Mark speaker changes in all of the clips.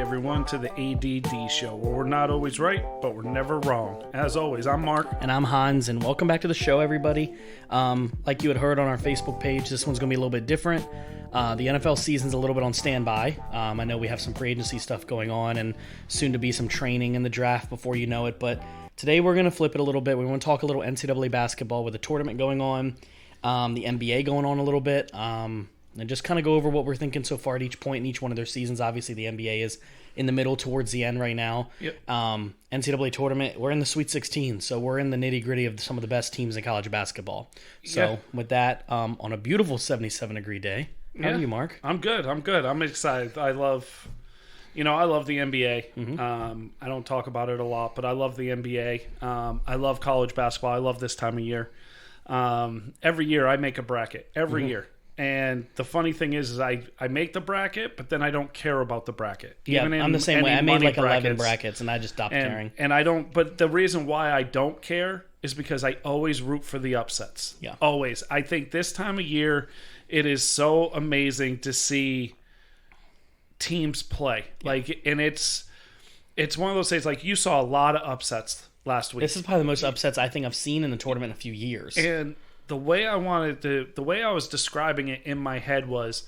Speaker 1: everyone, to the A.D.D show, where we're not always right, but we're never wrong. As always, I'm Mark.
Speaker 2: And I'm Hans, and welcome back to the show, everybody. Like you had heard on our Facebook page, this one's going to be a little bit different. The NFL season's a little bit on standby. I know we have some free agency stuff going on, and soon to be some training in the draft before you know it, but today we're going to flip it a little bit. We want to talk a little NCAA basketball with the tournament going on, the NBA going on a little bit, and just kind of go over what we're thinking so far at each point in each one of their seasons. Obviously, the NBA is in the middle towards the end right now.
Speaker 1: Yep.
Speaker 2: NCAA tournament, we're in the Sweet 16, so we're in the nitty-gritty of some of the best teams in college basketball. So with that, on a beautiful 77-degree day, how are you, Mark?
Speaker 1: I'm good. I'm excited. I love the NBA.
Speaker 2: Mm-hmm.
Speaker 1: I don't talk about it a lot, but I love the NBA. I love college basketball. I love this time of year. Every year I make a bracket. Every year. And the funny thing is I make the bracket, but then I don't care about the bracket.
Speaker 2: Yeah, I'm the same way. I made like 11 brackets, and I just stopped caring.
Speaker 1: And I don't. But the reason why I don't care is because I always root for the upsets.
Speaker 2: Yeah,
Speaker 1: always. I think this time of year, it is so amazing to see teams play.
Speaker 2: Yeah.
Speaker 1: And it's one of those days. Like, you saw a lot of upsets last week.
Speaker 2: This is probably the most upsets I think I've seen in the tournament in a few years.
Speaker 1: And the way I was describing it in my head was,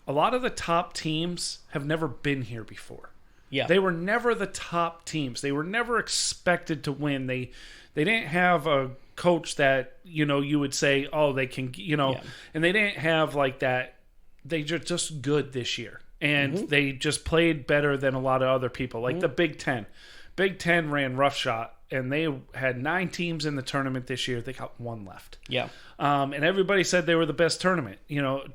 Speaker 1: a lot of the top teams have never been here before.
Speaker 2: Yeah.
Speaker 1: They were never the top teams. They were never expected to win. They didn't have a coach that, you would say, oh, they can, and they didn't have like that. They just good this year. And they just played better than a lot of other people. Like the Big Ten. Big Ten ran roughshod, and they had 9 teams in the tournament this year. They got 1 left.
Speaker 2: Yeah.
Speaker 1: And everybody said they were the best tournament,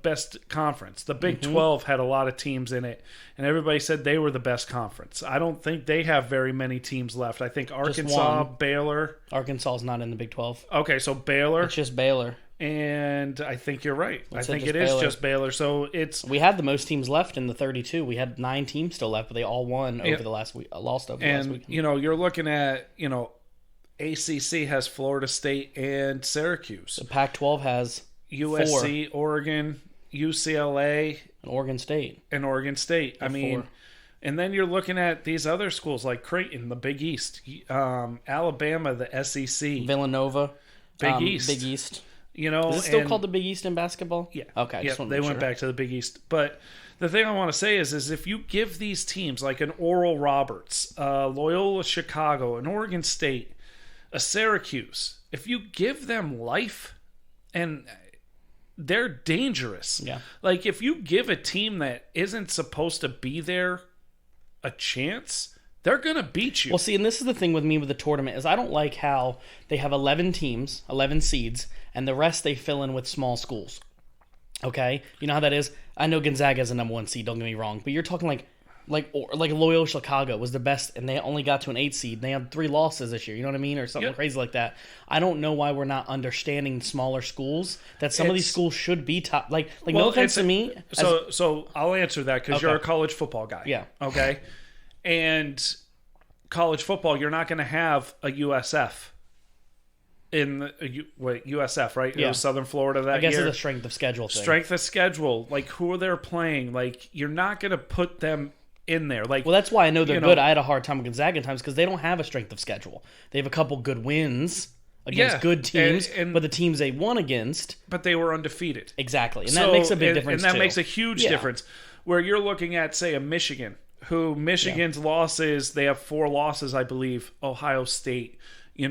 Speaker 1: best conference. The Big 12 had a lot of teams in it, and everybody said they were the best conference. I don't think they have very many teams left. I think Arkansas, Baylor.
Speaker 2: Arkansas is not in the Big 12.
Speaker 1: Okay, so Baylor.
Speaker 2: It's just Baylor.
Speaker 1: And I think you're right. I think it
Speaker 2: Baylor.
Speaker 1: is just Baylor. So
Speaker 2: we had the most teams left in the 32. We had 9 teams still left, but they all won over the last week. Lost over the last week.
Speaker 1: And you're looking at ACC has Florida State and Syracuse.
Speaker 2: The Pac-12 has
Speaker 1: USC,
Speaker 2: 4.
Speaker 1: Oregon, UCLA,
Speaker 2: and Oregon State.
Speaker 1: I mean,
Speaker 2: 4.
Speaker 1: And then you're looking at these other schools like Creighton, the Big East, Alabama, the SEC,
Speaker 2: Villanova,
Speaker 1: Big East.
Speaker 2: Big East.
Speaker 1: Is
Speaker 2: it still called the Big East in basketball?
Speaker 1: Yeah.
Speaker 2: Okay.
Speaker 1: They went back to the Big East. But the thing I want to say is if you give these teams like an Oral Roberts, Loyola Chicago, an Oregon State, a Syracuse, if you give them life, and they're dangerous.
Speaker 2: Yeah.
Speaker 1: Like, if you give a team that isn't supposed to be there a chance, they're going to beat you.
Speaker 2: Well, see, and this is the thing with me with the tournament, is I don't like how they have 11 teams, 11 seeds, and the rest they fill in with small schools. Okay? You know how that is? I know Gonzaga is a number 1 seed, don't get me wrong, but you're talking like Loyola Chicago was the best, and they only got to an 8 seed. They had 3 losses this year, you know what I mean? Or something crazy like that. I don't know why we're not understanding smaller schools, that some of these schools should be top. Like no offense to me.
Speaker 1: So I'll answer that because you're a college football guy.
Speaker 2: Yeah.
Speaker 1: Okay? And college football, you're not going to have a USF in USF, right?
Speaker 2: Yeah.
Speaker 1: It was Southern Florida that year.
Speaker 2: I guess it's a strength of schedule thing.
Speaker 1: Strength of schedule. Like, who are they playing? Like, you're not going to put them in there. Like,
Speaker 2: well, that's why I know they're good. I had a hard time with Gonzaga at times because they don't have a strength of schedule. They have a couple good wins against good teams, but the teams they won against...
Speaker 1: But they were undefeated.
Speaker 2: Exactly. And that makes a big difference,
Speaker 1: And that makes a huge difference. Where you're looking at, say, a Michigan, who Michigan's losses, they have 4 losses, I believe. Ohio State, you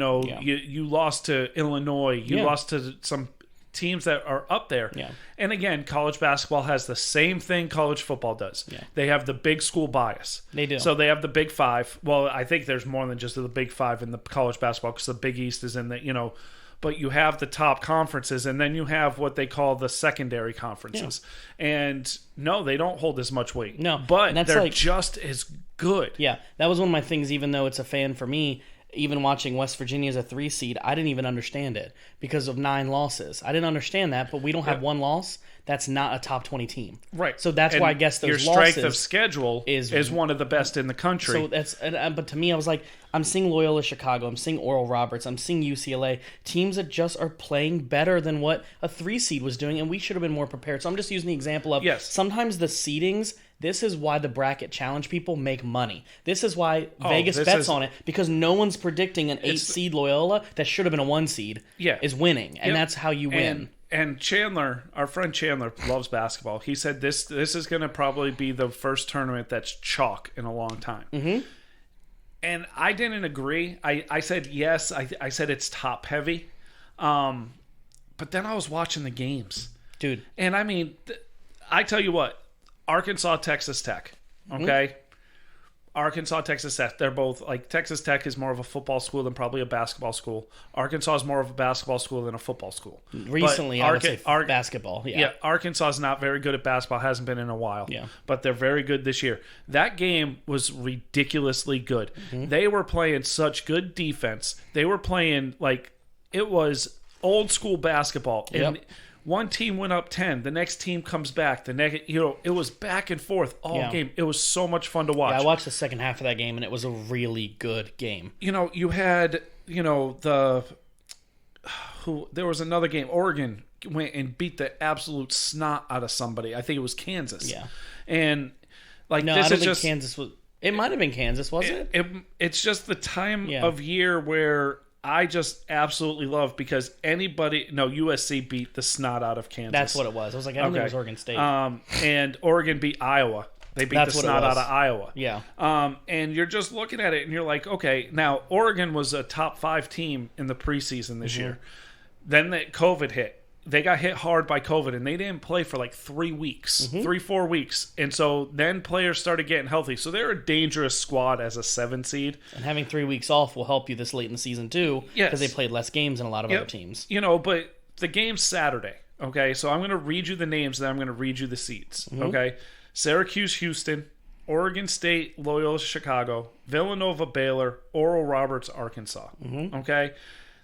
Speaker 1: lost to Illinois, you lost to some teams that are up there.
Speaker 2: Yeah.
Speaker 1: And again, college basketball has the same thing college football does.
Speaker 2: Yeah.
Speaker 1: They have the big school bias.
Speaker 2: They do.
Speaker 1: So they have the Big 5. Well, I think there's more than just the Big 5 in the college basketball because the Big East is in the, but you have the top conferences, and then you have what they call the secondary conferences. Yeah. And no, they don't hold as much weight.
Speaker 2: No.
Speaker 1: But they're just as good.
Speaker 2: Yeah. That was one of my things, even though it's a fan for me. Even watching West Virginia as a 3 seed, I didn't even understand it because of 9 losses. I didn't understand that, but we don't have 1 loss. That's not a top 20 team.
Speaker 1: Right.
Speaker 2: So that's why I guess those
Speaker 1: your
Speaker 2: losses...
Speaker 1: strength of schedule is one of the best in the country.
Speaker 2: So but to me, I was like, I'm seeing Loyola Chicago, I'm seeing Oral Roberts, I'm seeing UCLA, teams that just are playing better than what a 3 seed was doing, and we should have been more prepared. So I'm just using the example of sometimes the seedings This is why the bracket challenge people make money. This is why Vegas bets on it, because no one's predicting an 8 seed Loyola that should have been a 1 seed is winning, and that's how you win.
Speaker 1: And Chandler, our friend Chandler, loves basketball. He said this is going to probably be the first tournament that's chalk in a long time. Mm-hmm. And I didn't agree. I said yes. I said it's top heavy. But then I was watching the games. Dude. And I mean, I tell you what, Arkansas, Texas Tech, okay? Mm-hmm. Arkansas, Texas Tech, they're both, like, Texas Tech is more of a football school than probably a basketball school. Arkansas is more of a basketball school than a football school.
Speaker 2: Recently, I would say basketball,
Speaker 1: Yeah, Arkansas is not very good at basketball, hasn't been in a while. Yeah. But they're very good this year. That game was ridiculously good. Mm-hmm. They were playing such good defense. They were playing, like, it was old school basketball. And one team went up 10. The next team comes back. It was back and forth all game. It was so much fun to watch.
Speaker 2: Yeah, I watched the second half of that game, and it was a really good game.
Speaker 1: You had, there was another game. Oregon went and beat the absolute snot out of somebody. I think it was Kansas. Yeah. And, like,
Speaker 2: no, I don't think Kansas was... It might have been Kansas, wasn't it?
Speaker 1: It's just the time of year where... I just absolutely love, because USC beat the snot out of Kansas.
Speaker 2: That's what it was. I was like, I don't think it was Oregon State.
Speaker 1: And Oregon beat Iowa. They beat the snot out of Iowa.
Speaker 2: Yeah.
Speaker 1: And you're just looking at it and you're like, okay, now Oregon was a top 5 team in the preseason this year. Then COVID hit. They got hit hard by COVID, and they didn't play for like 3 weeks, 3-4 weeks. And so then players started getting healthy. So they're a dangerous squad as a 7 seed.
Speaker 2: And having 3 weeks off will help you this late in the season too, because they played less games than a lot of other teams.
Speaker 1: But the game's Saturday, okay? So I'm going to read you the names, then I'm going to read you the seeds, okay? Syracuse, Houston, Oregon State, Loyola, Chicago, Villanova, Baylor, Oral Roberts, Arkansas, okay?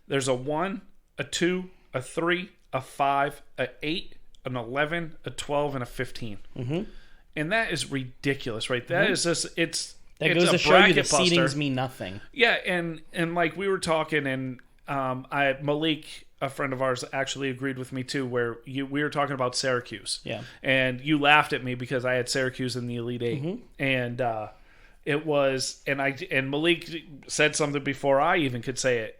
Speaker 1: There's a 1, a 2, a 3, a 5, a 8, an 11, a 12, and a 15. And that is ridiculous, right? That is just,
Speaker 2: that goes to show you the seedings mean nothing.
Speaker 1: Yeah, and like we were talking, and Malik, a friend of ours, actually agreed with me too, where we were talking about Syracuse. Yeah. And you laughed at me because I had Syracuse in the Elite Eight. And it was, and Malik said something before I even could say it.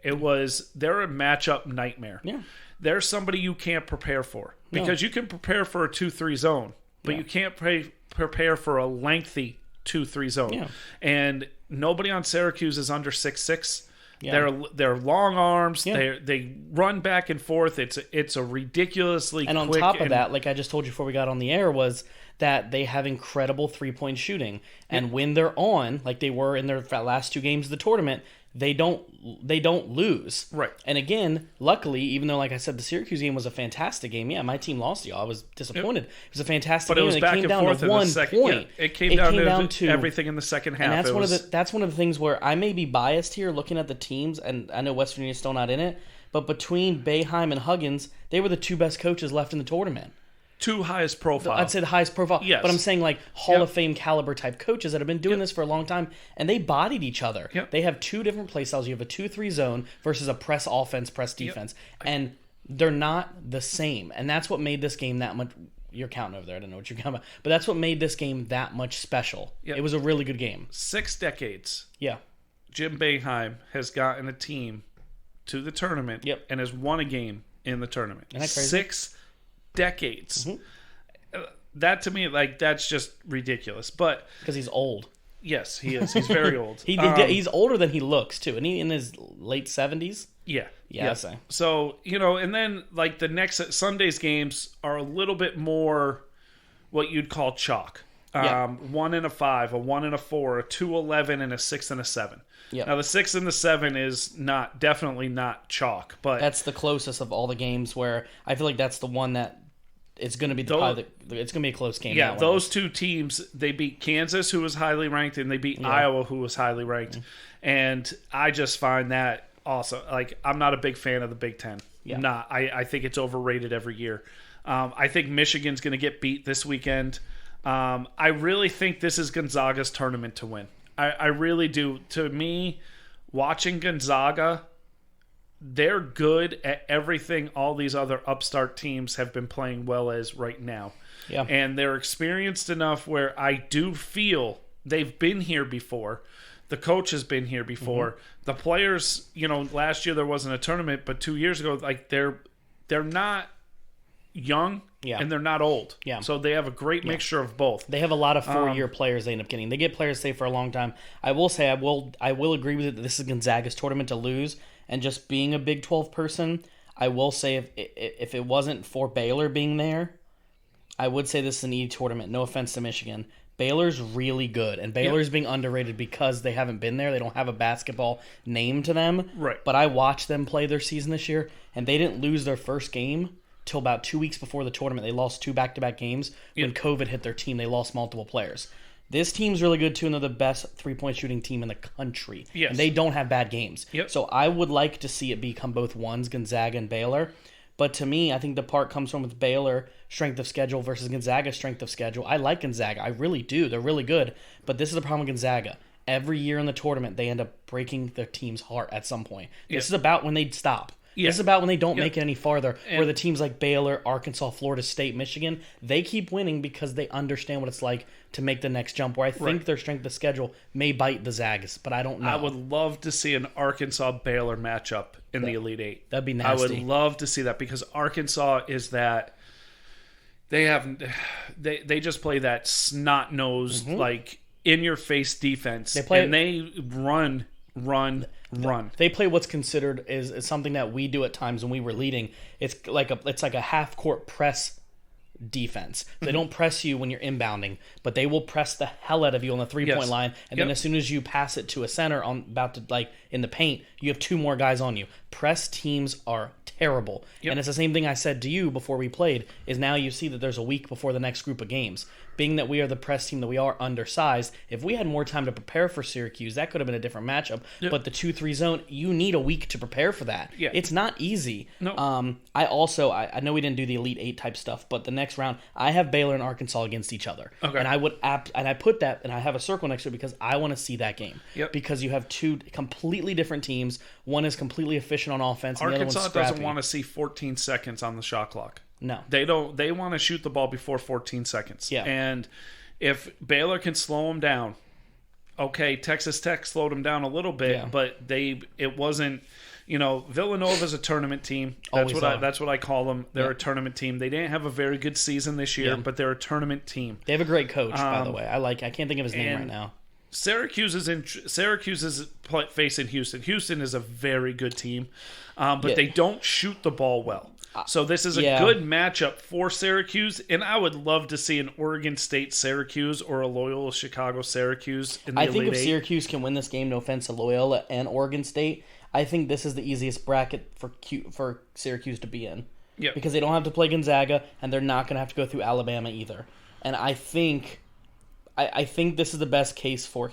Speaker 1: They're a matchup nightmare. Yeah. They're somebody you can't prepare for, because you can prepare for a 2-3 zone, but you can't prepare for a lengthy 2-3 zone. Yeah. And nobody on Syracuse is under 6'6". Yeah. They're long arms. Yeah. They run back and forth. It's a ridiculously
Speaker 2: and on
Speaker 1: quick
Speaker 2: top of that, like I just told you before we got on the air, was that they have incredible 3-point shooting. And when they're on, like they were in their last 2 games of the tournament, they don't lose. Right. And again, luckily, even though, like I said, the Syracuse game was a fantastic game. Yeah, my team lost, y'all. I was disappointed. It was a fantastic game.
Speaker 1: But it was back and forth in the second. Yeah, it came down to everything in the second half.
Speaker 2: And that's one of the things where I may be biased here looking at the teams, and I know West Virginia's still not in it, but between Boeheim and Huggins, they were the 2 best coaches left in the tournament.
Speaker 1: 2 highest profile.
Speaker 2: I'd say the highest profile. Yes. But I'm saying like Hall of Fame caliber type coaches that have been doing this for a long time, and they bodied each other. Yep. They have 2 different play styles. You have a 2-3 zone versus a press offense, press defense. And they're not the same. And that's what made this game that much... You're counting over there. I don't know what you're counting about. But that's what made this game that much special. Yep. It was a really good game.
Speaker 1: 6 decades. Yeah. Jim Boeheim has gotten a team to the tournament and has won a game in the tournament. Isn't that crazy? 6 decades. That to me, like, that's just ridiculous. But
Speaker 2: because he's old.
Speaker 1: Yes, he is. He's very old.
Speaker 2: He's older than he looks too, and he in his late 70s.
Speaker 1: Yeah.
Speaker 2: I say.
Speaker 1: So and then like the next Sunday's games are a little bit more what you'd call chalk. 1 and a 5, a 1 and a 4, a 2-11, and a 6 and a 7. Yep. Now the 6 and the 7 is definitely not chalk, but
Speaker 2: that's the closest of all the games where I feel like that's the one that it's going to be it's going to be a close game.
Speaker 1: Yeah, those 2 teams, they beat Kansas, who was highly ranked, and they beat Iowa, who was highly ranked, and I just find that awesome. Like, I'm not a big fan of the Big Ten. Yeah. I think it's overrated every year. I think Michigan's going to get beat this weekend. I really think this is Gonzaga's tournament to win. I really do. To me, watching Gonzaga they're good at everything all these other upstart teams have been playing well as right now.
Speaker 2: Yeah.
Speaker 1: And they're experienced enough where I do feel they've been here before. The coach has been here before. Mm-hmm. The players, last year there wasn't a tournament, but 2 years ago, like they're not young and they're not old.
Speaker 2: Yeah.
Speaker 1: So they have a great mixture of both.
Speaker 2: They have a lot of 4-year players they end up getting. They get players stay for a long time. I will say I will agree with it that this is Gonzaga's tournament to lose, and just being a Big 12 person, I will say if it wasn't for Baylor being there, I would say this is an E tournament. No offense to Michigan. Baylor's really good, and Baylor's being underrated because they haven't been there. They don't have a basketball name to them.
Speaker 1: Right.
Speaker 2: But I watched them play their season this year, and they didn't lose their first game till about 2 weeks before the tournament. They lost 2 back-to-back games. When COVID hit their team, they lost multiple players. This team's really good, too, and they're the best three-point shooting team in the country.
Speaker 1: Yes.
Speaker 2: And they don't have bad games.
Speaker 1: Yep.
Speaker 2: So I would like to see it become both ones, Gonzaga and Baylor. But to me, I think the part comes from with Baylor strength of schedule versus Gonzaga strength of schedule. I like Gonzaga. I really do. They're really good. But this is the problem with Gonzaga. Every year in the tournament, they end up breaking their team's heart at some point. This is about when they stop. This is about when they don't make it any farther, where the teams like Baylor, Arkansas, Florida State, Michigan, they keep winning because they understand what it's like to make the next jump, where I think their strength of schedule may bite the Zags, but I don't know.
Speaker 1: I would love to see an Arkansas-Baylor matchup in the Elite Eight.
Speaker 2: That'd be nasty.
Speaker 1: I would love to see that because Arkansas is that they just play that snot-nosed, like, in-your-face defense. They run.
Speaker 2: They play what's considered is something that we do at times when we were leading. It's like a half court press defense. They don't press you when you're inbounding, but they will press the hell out of you on the 3-point line, and then as soon as you pass it to a center in the paint, you have 2 more guys on you. Press teams are terrible. And it's the same thing I said to you before we played, is now you see that there's a week before the next group of games. Being that we are the press team that we are, undersized, if we had more time to prepare for Syracuse, that could have been a different matchup. But the 2-3 zone, you need a week to prepare for that. It's not easy.
Speaker 1: No.
Speaker 2: I know we didn't do the Elite 8 type stuff, but the next round, I have Baylor and Arkansas against each other.
Speaker 1: Okay.
Speaker 2: And I put that, and I have a circle next to it because I want to see that game. Because you have 2 completely different teams. One is completely efficient on offense, and the other one's scrappy.
Speaker 1: Arkansas doesn't want to see 14 seconds on the shot clock.
Speaker 2: No.
Speaker 1: They don't. They want to shoot the ball before 14 seconds. And if Baylor can slow them down, okay, Texas Tech slowed them down a little bit, but it wasn't, Villanova's a tournament team. That's what I call them. They're a tournament team. They didn't have a very good season this year, but they're a tournament team.
Speaker 2: They have a great coach, by the way. I can't think of his name right now.
Speaker 1: Syracuse is facing Houston. Houston is a very good team, but they don't shoot the ball well. So this is a good matchup for Syracuse, and I would love to see an Oregon State Syracuse or a Loyola Chicago Syracuse in the Elite Eight.
Speaker 2: I think if Syracuse can win this game, no offense to Loyola and Oregon State, I think this is the easiest bracket for Syracuse to be in. Because they don't have to play Gonzaga, and they're not going to have to go through Alabama either. And I think this is the best case for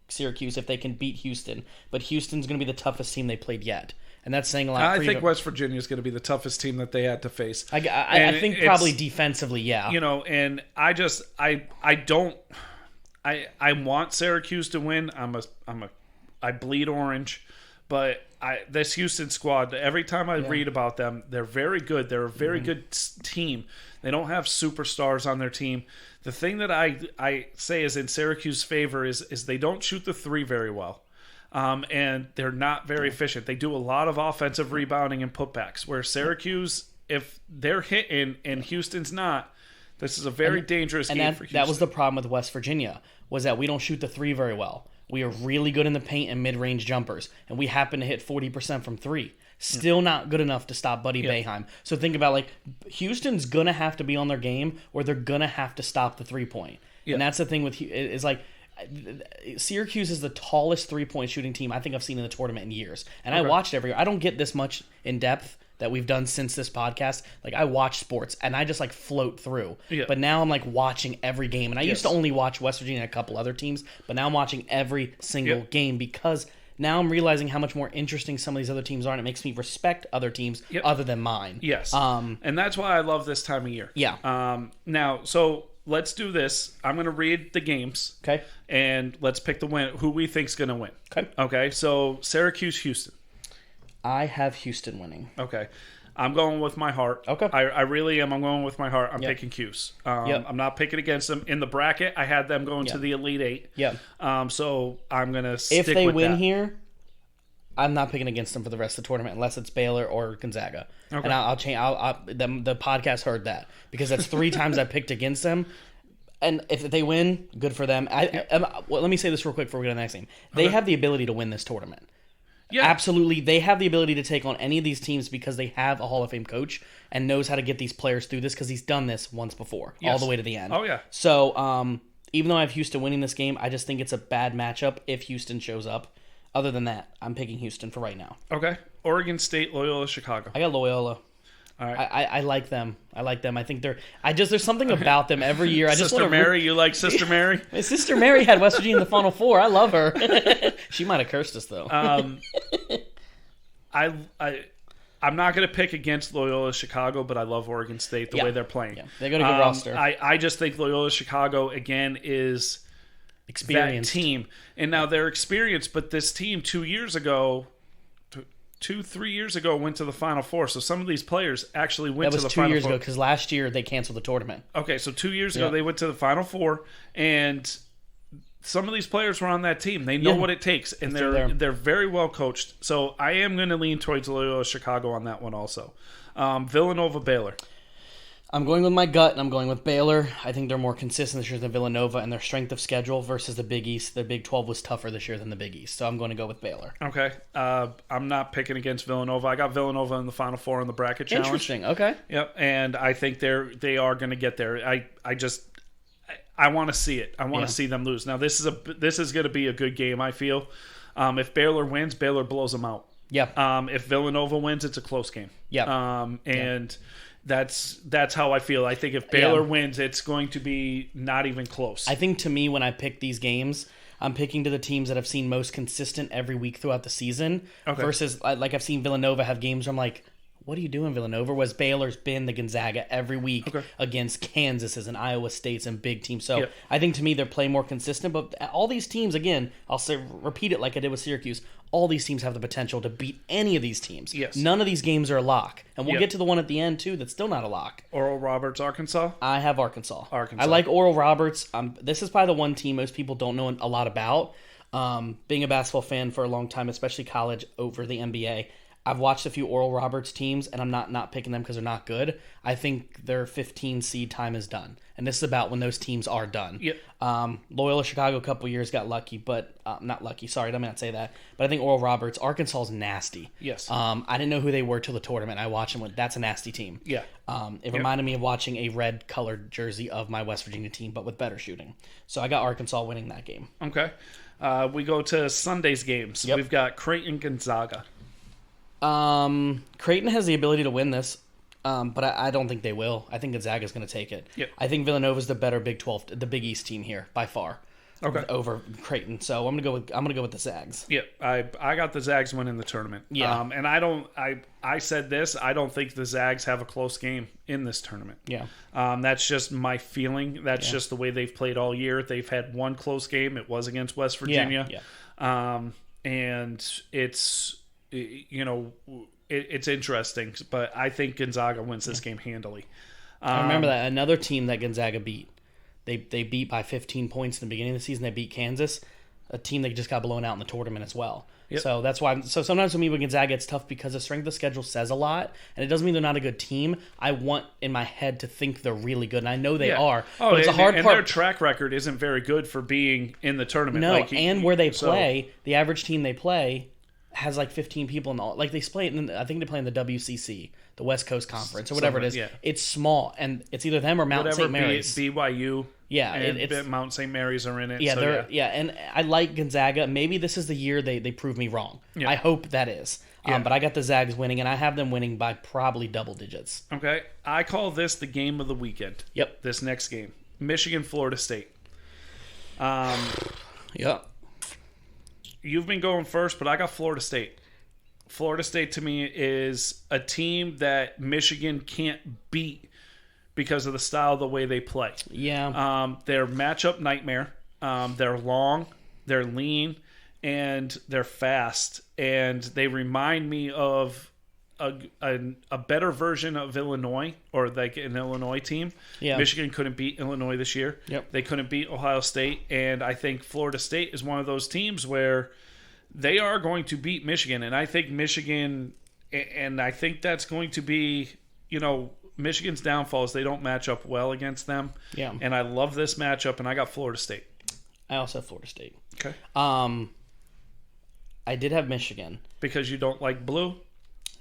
Speaker 2: Syracuse if they can beat Houston. But Houston's going to be the toughest team they played yet. And that's saying a lot.
Speaker 1: I think West Virginia is going to be the toughest team that they had to face.
Speaker 2: I think probably defensively,
Speaker 1: and I want Syracuse to win. I bleed orange, but this Houston squad, every time I read about them, they're very good. They're a very good team. They don't have superstars on their team. The thing that I say is in Syracuse's favor is they don't shoot the 3 very well. And they're not very efficient. They do a lot of offensive rebounding and putbacks, where Syracuse, if they're hitting and Houston's not, this is a very dangerous game for Houston.
Speaker 2: That was the problem with West Virginia, was that we don't shoot the 3 very well. We are really good in the paint and mid-range jumpers, and we happen to hit 40% from 3. Still not good enough to stop Buddy Boeheim. So think about, Houston's going to have to be on their game, or they're going to have to stop the 3-point. And that's the thing with is Syracuse is the tallest 3-point shooting team I think I've seen in the tournament in years. And I watched every year. I don't get this much in depth that we've done since this podcast. I watch sports and I just float through. But now I'm watching every game. And I used to only watch West Virginia and a couple other teams, but now I'm watching every single game because now I'm realizing how much more interesting some of these other teams are, and it makes me respect other teams other than mine.
Speaker 1: And that's why I love this time of year. Now, so let's do this. I'm going to read the games.
Speaker 2: Okay.
Speaker 1: And let's pick the win. Who we think's going to win. Okay. So Syracuse, Houston.
Speaker 2: I have Houston winning.
Speaker 1: Okay. I'm going with my heart.
Speaker 2: Okay.
Speaker 1: I really am. I'm going with my heart. I'm picking Cuse. I'm not picking against them. In the bracket, I had them going to the Elite Eight.
Speaker 2: Yeah.
Speaker 1: So I'm going to stick with that.
Speaker 2: If they win here, I'm not picking against them for the rest of the tournament unless it's Baylor or Gonzaga. Okay. And I'll change. The podcast heard that because that's 3 times I picked against them. And if they win, good for them. Well, let me say this real quick before we go to the next game. They have the ability to win this tournament. Yeah. Absolutely. They have the ability to take on any of these teams because they have a Hall of Fame coach and knows how to get these players through this because he's done this once before, all the way to the end.
Speaker 1: Oh, yeah.
Speaker 2: So, even though I have Houston winning this game, I just think it's a bad matchup if Houston shows up. Other than that, I'm picking Houston for right now.
Speaker 1: Okay. Oregon State, Loyola, Chicago.
Speaker 2: I got Loyola.
Speaker 1: All right.
Speaker 2: I like them. I think there's something about them every year. I just
Speaker 1: Sister Mary, you like Sister Mary?
Speaker 2: My Sister Mary had West Virginia in the Final Four. I love her. She might have cursed us though.
Speaker 1: I'm not going to pick against Loyola Chicago, but I love Oregon State the way they're playing. Yeah.
Speaker 2: They got a good roster.
Speaker 1: I just think Loyola Chicago again is experienced that team, and now they're experienced. But this team 2 years ago. 2-3 years ago went to the Final Four, so some of these players actually went to the Final Four. That was 2 years ago
Speaker 2: because last year they canceled the tournament.
Speaker 1: Okay, so 2 years ago they went to the Final Four, and some of these players were on that team. They know what it takes, and they're very well coached. So I am going to lean towards Loyola Chicago on that one also. Villanova, Baylor.
Speaker 2: I'm going with my gut, and I'm going with Baylor. I think they're more consistent this year than Villanova, and their strength of schedule versus the Big East. The Big 12 was tougher this year than the Big East, so I'm going to go with Baylor.
Speaker 1: Okay. I'm not picking against Villanova. I got Villanova in the Final Four in the bracket challenge.
Speaker 2: Interesting. Okay.
Speaker 1: Yep, and I think they are going to get there. I want to see it. I want to see them lose. Now this is going to be a good game. I feel. If Baylor wins, Baylor blows them out.
Speaker 2: Yeah.
Speaker 1: If Villanova wins, it's a close game.
Speaker 2: Yeah.
Speaker 1: That's how I feel. I think if Baylor wins, it's going to be not even close.
Speaker 2: I think to me, when I pick these games, I'm picking to the teams that I've seen most consistent every week throughout the season. Okay. Versus, like I've seen Villanova have games where I'm like, what are you doing, Villanova? Whereas Baylor's been the Gonzaga every week against Kansas and Iowa States and big teams. So I think to me they're playing more consistent. But all these teams, again, I'll repeat it like I did with Syracuse. All these teams have the potential to beat any of these teams.
Speaker 1: Yes.
Speaker 2: None of these games are a lock. And we'll get to the one at the end, too, that's still not a lock.
Speaker 1: Oral Roberts, Arkansas?
Speaker 2: I have Arkansas. I like Oral Roberts. This is probably the one team most people don't know a lot about. Being a basketball fan for a long time, especially college over the NBA, I've watched a few Oral Roberts teams, and I'm not picking them because they're not good. I think their 15 seed time is done. And this is about when those teams are done.
Speaker 1: Yep.
Speaker 2: Loyola Chicago a couple years got lucky, but not lucky. Sorry, I did not say that. But I think Oral Roberts, Arkansas is nasty.
Speaker 1: Yes.
Speaker 2: I didn't know who they were till the tournament. I watched them. That's a nasty team.
Speaker 1: Yeah.
Speaker 2: It reminded me of watching a red-colored jersey of my West Virginia team, but with better shooting. So I got Arkansas winning that game.
Speaker 1: Okay. We go to Sunday's games.
Speaker 2: Yep.
Speaker 1: We've got Creighton Gonzaga.
Speaker 2: Creighton has the ability to win this, but I don't think they will. I think Gonzaga's going to take it.
Speaker 1: Yep.
Speaker 2: I think Villanova's the better Big 12, the Big East team here by far.
Speaker 1: Okay.
Speaker 2: Over Creighton, so I'm gonna go with the Zags.
Speaker 1: Yeah, I got the Zags winning the tournament.
Speaker 2: Yeah,
Speaker 1: and I said this. I don't think the Zags have a close game in this tournament.
Speaker 2: Yeah,
Speaker 1: that's just my feeling. That's just the way they've played all year. They've had one close game. It was against West Virginia.
Speaker 2: Yeah.
Speaker 1: And it's it's interesting, but I think Gonzaga wins this game handily.
Speaker 2: I remember that another team that Gonzaga beat. They beat by 15 points in the beginning of the season. They beat Kansas, a team that just got blown out in the tournament as well.
Speaker 1: Yep.
Speaker 2: So that's why. So sometimes with me with Gonzaga, it's tough because the strength of schedule says a lot, and it doesn't mean they're not a good team. I want in my head to think they're really good, and I know they are.
Speaker 1: Oh, but it's a hard part. And their track record isn't very good for being in the tournament.
Speaker 2: No, and where they play, the average team they play has like 15 people in the like they play. I think they play in the WCC, the West Coast Conference, or whatever it is. Yeah. It's small, and it's either them or Mount St. Mary's.
Speaker 1: BYU.
Speaker 2: Yeah,
Speaker 1: and Mount St. Mary's are in it.
Speaker 2: Yeah,
Speaker 1: so
Speaker 2: and I like Gonzaga. Maybe this is the year they prove me wrong. Yeah. I hope that is. But I got the Zags winning, and I have them winning by probably double digits.
Speaker 1: Okay, I call this the game of the weekend.
Speaker 2: Yep.
Speaker 1: This next game, Michigan, Florida State.
Speaker 2: Yep.
Speaker 1: You've been going first, but I got Florida State. Florida State to me is a team that Michigan can't beat because of the style, the way they play.
Speaker 2: Yeah.
Speaker 1: They're matchup nightmare. They're long. They're lean. and they're fast, and they remind me of a better version of Illinois, or like an Illinois team.
Speaker 2: Yeah.
Speaker 1: Michigan couldn't beat Illinois this year.
Speaker 2: Yep.
Speaker 1: They couldn't beat Ohio State, and I think Florida State is one of those teams where they are going to beat Michigan, and I think Michigan, and I think that's going to be, Michigan's downfall is they don't match up well against them.
Speaker 2: Yeah.
Speaker 1: And I love this matchup, and I got Florida State.
Speaker 2: I also have Florida State.
Speaker 1: Okay.
Speaker 2: I did have Michigan.
Speaker 1: Because you don't like blue?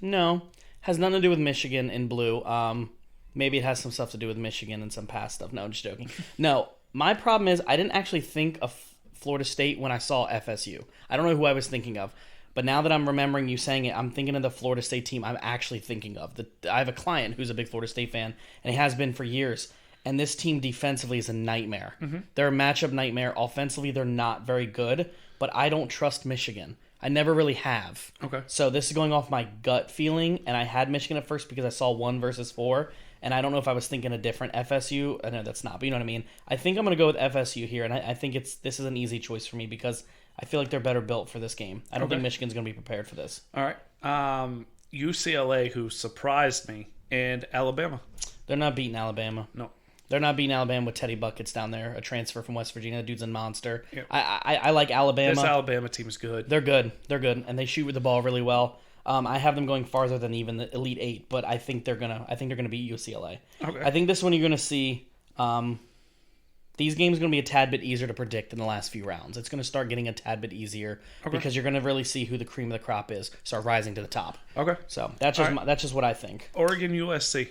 Speaker 2: No. Has nothing to do with Michigan in blue. Maybe it has some stuff to do with Michigan and some past stuff. No, I'm just joking. No, my problem is I didn't actually think of Florida State when I saw FSU. I don't know who I was thinking of. But now that I'm remembering you saying it, I'm thinking of the Florida State team I'm actually thinking of. I have a client who's a big Florida State fan, and he has been for years. And this team defensively is a nightmare. Mm-hmm. They're a matchup nightmare. Offensively, they're not very good. But I don't trust Michigan. I never really have.
Speaker 1: Okay.
Speaker 2: So this is going off my gut feeling, and I had Michigan at first because I saw 1 versus 4, and I don't know if I was thinking a different FSU. I know that's not, but you know what I mean. I think I'm going to go with FSU here, and I think this is an easy choice for me because I feel like they're better built for this game. I don't think Michigan's going to be prepared for this.
Speaker 1: All right. UCLA, who surprised me, and Alabama.
Speaker 2: They're not beating Alabama.
Speaker 1: No.
Speaker 2: They're not beating Alabama with Teddy Buckets down there, a transfer from West Virginia. That dude's a monster.
Speaker 1: Yeah.
Speaker 2: I like Alabama.
Speaker 1: This Alabama team is good.
Speaker 2: They're good, and they shoot with the ball really well. I have them going farther than even the Elite Eight, but I think they're gonna beat UCLA.
Speaker 1: Okay.
Speaker 2: I think this one you're gonna see. These games are gonna be a tad bit easier to predict in the last few rounds. It's gonna start getting a tad bit easier because you're gonna really see who the cream of the crop is start rising to the top.
Speaker 1: Okay.
Speaker 2: So that's just what I think.
Speaker 1: Oregon USC.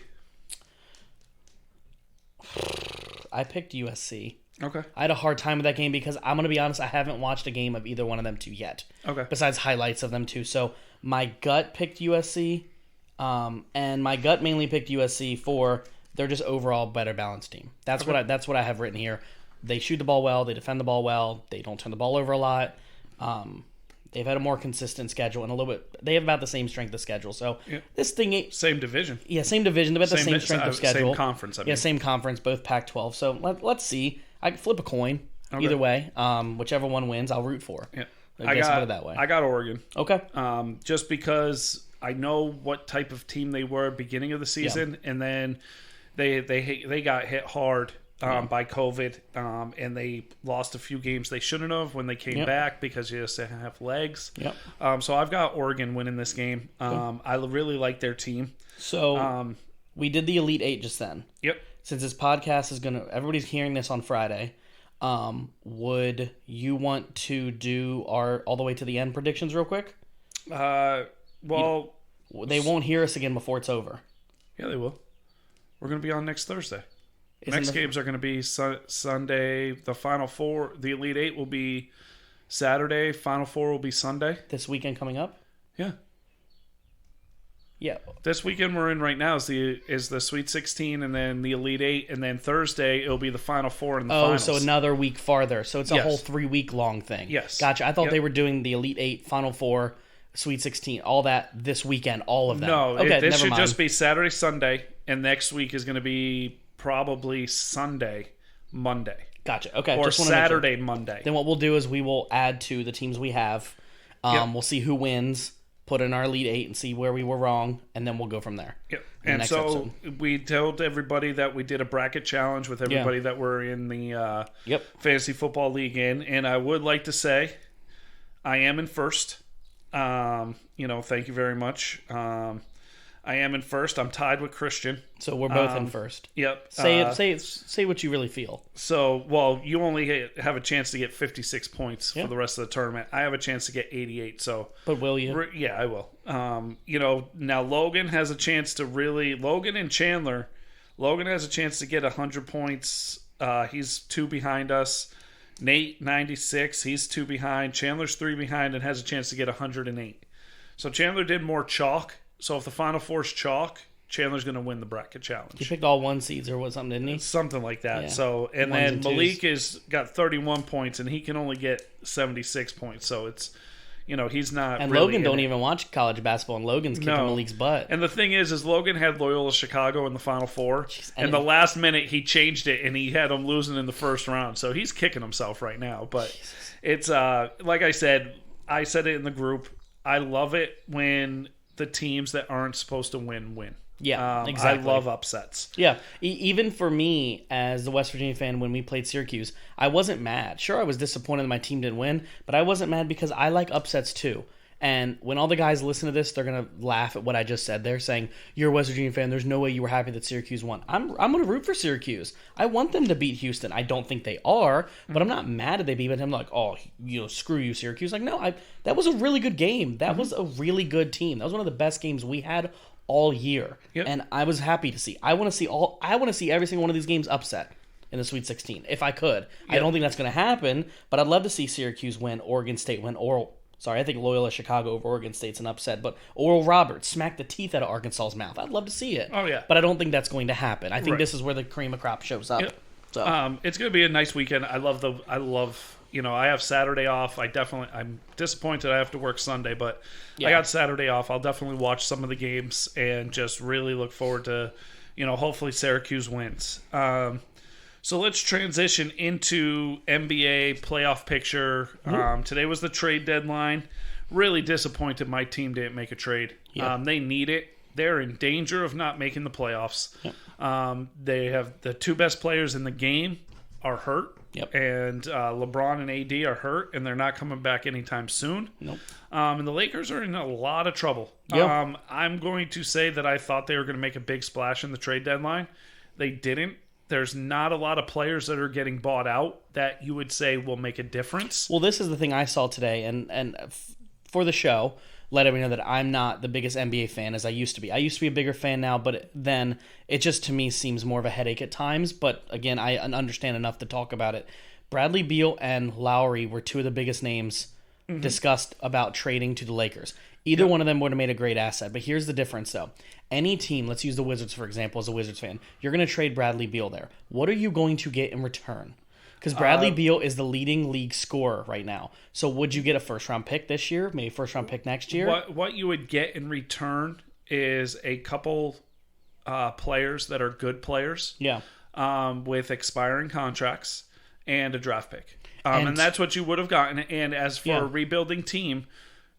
Speaker 2: I picked USC.
Speaker 1: Okay.
Speaker 2: I had a hard time with that game because I'm going to be honest, I haven't watched a game of either one of them two yet.
Speaker 1: Okay.
Speaker 2: Besides highlights of them two. So my gut picked USC, and my gut mainly picked USC for they're just overall better balanced team. That's what I have written here. They shoot the ball well, they defend the ball well, they don't turn the ball over a lot. They've had a more consistent schedule and a little bit. They have about the same strength of schedule. So this thing,
Speaker 1: same division.
Speaker 2: Yeah, same division. They're about the same strength of schedule.
Speaker 1: Same conference.
Speaker 2: Yeah, same conference. Both Pac-12. So let's see. I can flip a coin either way. Whichever one wins, I'll root for.
Speaker 1: Yeah,
Speaker 2: I guess put it that way.
Speaker 1: I got Oregon.
Speaker 2: Okay.
Speaker 1: Just because I know what type of team they were beginning of the season, and then they got hit hard. By COVID, and they lost a few games they shouldn't have when they came back because you just didn't have legs.
Speaker 2: Yep.
Speaker 1: So I've got Oregon winning this game. I really like their team.
Speaker 2: So we did the Elite Eight just then.
Speaker 1: Yep.
Speaker 2: Since this podcast is everybody's hearing this on Friday, would you want to do our all the way to the end predictions real quick?
Speaker 1: Well,
Speaker 2: they won't hear us again before it's over.
Speaker 1: Yeah, they will. We're going to be on next Thursday. Next games are going to be Sunday. The Final Four, the Elite Eight will be Saturday. Final Four will be Sunday.
Speaker 2: This weekend coming up?
Speaker 1: Yeah.
Speaker 2: Yeah.
Speaker 1: This weekend we're in right now is the Sweet 16 and then the Elite Eight, and then Thursday it'll be the Final Four and the finals.
Speaker 2: So another week farther. So it's a whole 3-week long thing.
Speaker 1: Yes.
Speaker 2: Gotcha. I thought they were doing the Elite Eight, Final Four, Sweet 16, all that this weekend, all of them.
Speaker 1: No,
Speaker 2: okay,
Speaker 1: this should just be Saturday, Sunday, and next week is going to be probably Sunday, Monday.
Speaker 2: Gotcha. Okay.
Speaker 1: Or
Speaker 2: just
Speaker 1: Saturday, Monday.
Speaker 2: Then what we'll do is we will add to the teams we have. We'll see who wins, put in our Elite Eight, and see where we were wrong, and then we'll go from there.
Speaker 1: Yep. And so we told everybody that we did a bracket challenge with everybody that were in the Fantasy Football League and I would like to say I am in first. Thank you very much. I am in first. I'm tied with Christian.
Speaker 2: So we're both in first.
Speaker 1: Yep.
Speaker 2: Say what you really feel.
Speaker 1: So, you only have a chance to get 56 points for the rest of the tournament. I have a chance to get 88. So,
Speaker 2: but will you?
Speaker 1: Yeah, I will. Now Logan has a chance to Logan and Chandler. Logan has a chance to get 100 points. He's 2 behind us. Nate 96. He's 2 behind. Chandler's 3 behind and has a chance to get 108. So Chandler did more chalk. So if the Final Four's chalk, Chandler's going to win the bracket challenge.
Speaker 2: He picked all 1 seeds or something, didn't he?
Speaker 1: Something like that.
Speaker 2: Yeah.
Speaker 1: So and then Malik got 31 points and he can only get 76 points. So it's he's not.
Speaker 2: And
Speaker 1: really
Speaker 2: Logan don't even watch college basketball, and Logan's kicking Malik's butt.
Speaker 1: And the thing is Logan had Loyola Chicago in the Final Four, and the last minute he changed it, and he had them losing in the first round. So he's kicking himself right now. But it's like I said it in the group. I love it when the teams that aren't supposed to win.
Speaker 2: Yeah, exactly.
Speaker 1: I love upsets.
Speaker 2: Yeah, even for me as the West Virginia fan, when we played Syracuse, I wasn't mad. Sure, I was disappointed that my team didn't win, but I wasn't mad because I like upsets too. And when all the guys listen to this, they're going to laugh at what I just said. They're saying, you're a West Virginia fan. There's no way you were happy that Syracuse won. I'm going to root for Syracuse. I want them to beat Houston. I don't think they are, but I'm not mad that they beat him. Like, oh, screw you, Syracuse. Like, no, that was a really good game. That was a really good team. That was one of the best games we had all year. Yep. And I was happy to see. I want to see every single one of these games upset in the Sweet 16 if I could. Yep. I don't think that's going to happen, but I'd love to see Syracuse win, Oregon State win, I think Loyola Chicago over Oregon State's an upset, but Oral Roberts smacked the teeth out of Arkansas's mouth. I'd love to see it.
Speaker 1: Oh, yeah.
Speaker 2: But I don't think that's going to happen. I think this is where the cream of crop shows up. Yep.
Speaker 1: So it's going to be a nice weekend. I love I have Saturday off. I'm disappointed I have to work Sunday, but I got Saturday off. I'll definitely watch some of the games and just really look forward to, hopefully Syracuse wins. So let's transition into NBA playoff picture. Today was the trade deadline. Really disappointed my team didn't make a trade. Yep. They need it. They're in danger of not making the playoffs. Yep. They have the two best players in the game are hurt.
Speaker 2: Yep.
Speaker 1: And LeBron and A.D. are hurt, and they're not coming back anytime soon.
Speaker 2: Nope.
Speaker 1: And the Lakers are in a lot of trouble.
Speaker 2: Yep.
Speaker 1: I'm going to say that I thought they were going to make a big splash in the trade deadline. They didn't. There's not a lot of players that are getting bought out that you would say will make a difference.
Speaker 2: Well, this is the thing I saw today, and for the show, let everyone know that I'm not the biggest NBA fan as I used to be. I used to be a bigger fan now, but then it just to me seems more of a headache at times. But again, I understand enough to talk about it. Bradley Beal and Lowry were two of the biggest names discussed about trading to the Lakers. Either one of them would have made a great asset. But here's the difference, though. Any team, let's use the Wizards, for example, as a Wizards fan. You're going to trade Bradley Beal there. What are you going to get in return? Because Bradley Beal is the leading league scorer right now. So would you get a first-round pick this year? Maybe first-round pick next year?
Speaker 1: What you would get in return is a couple players that are good players with expiring contracts and a draft pick. And that's what you would have gotten. And as for a rebuilding team,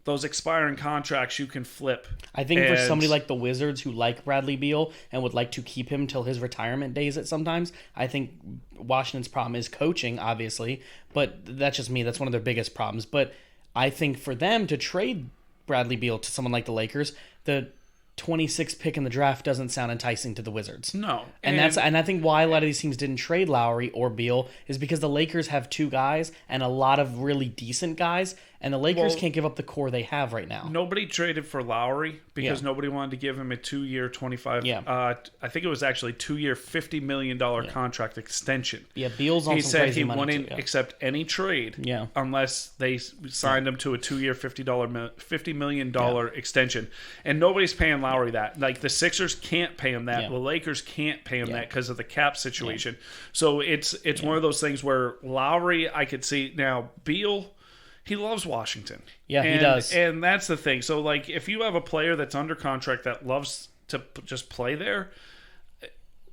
Speaker 1: those expiring contracts you can flip.
Speaker 2: I think for somebody like the Wizards who like Bradley Beal and would like to keep him till his retirement days sometimes, I think Washington's problem is coaching, obviously, but that's just me. That's one of their biggest problems. But I think for them to trade Bradley Beal to someone like the Lakers, the 26th pick in the draft doesn't sound enticing to the Wizards.
Speaker 1: No.
Speaker 2: And I think why a lot of these teams didn't trade Lowry or Beal is because the Lakers have two guys and a lot of really decent guys, and the Lakers can't give up the core they have right now.
Speaker 1: Nobody traded for Lowry because nobody wanted to give him a 2-year, 25. I think it was actually 2-year, $50 million contract extension.
Speaker 2: Yeah, Beal's on some crazy money.
Speaker 1: He wouldn't accept any trade unless they signed him to a 2-year, $50 million extension. And nobody's paying Lowry that. Like the Sixers can't pay him that. The Lakers can't pay him that because of the cap situation. So it's one of those things where Lowry, I could see now. Beal, he loves Washington.
Speaker 2: Yeah, he does.
Speaker 1: And that's the thing. So, like, if you have a player that's under contract that loves to just play there,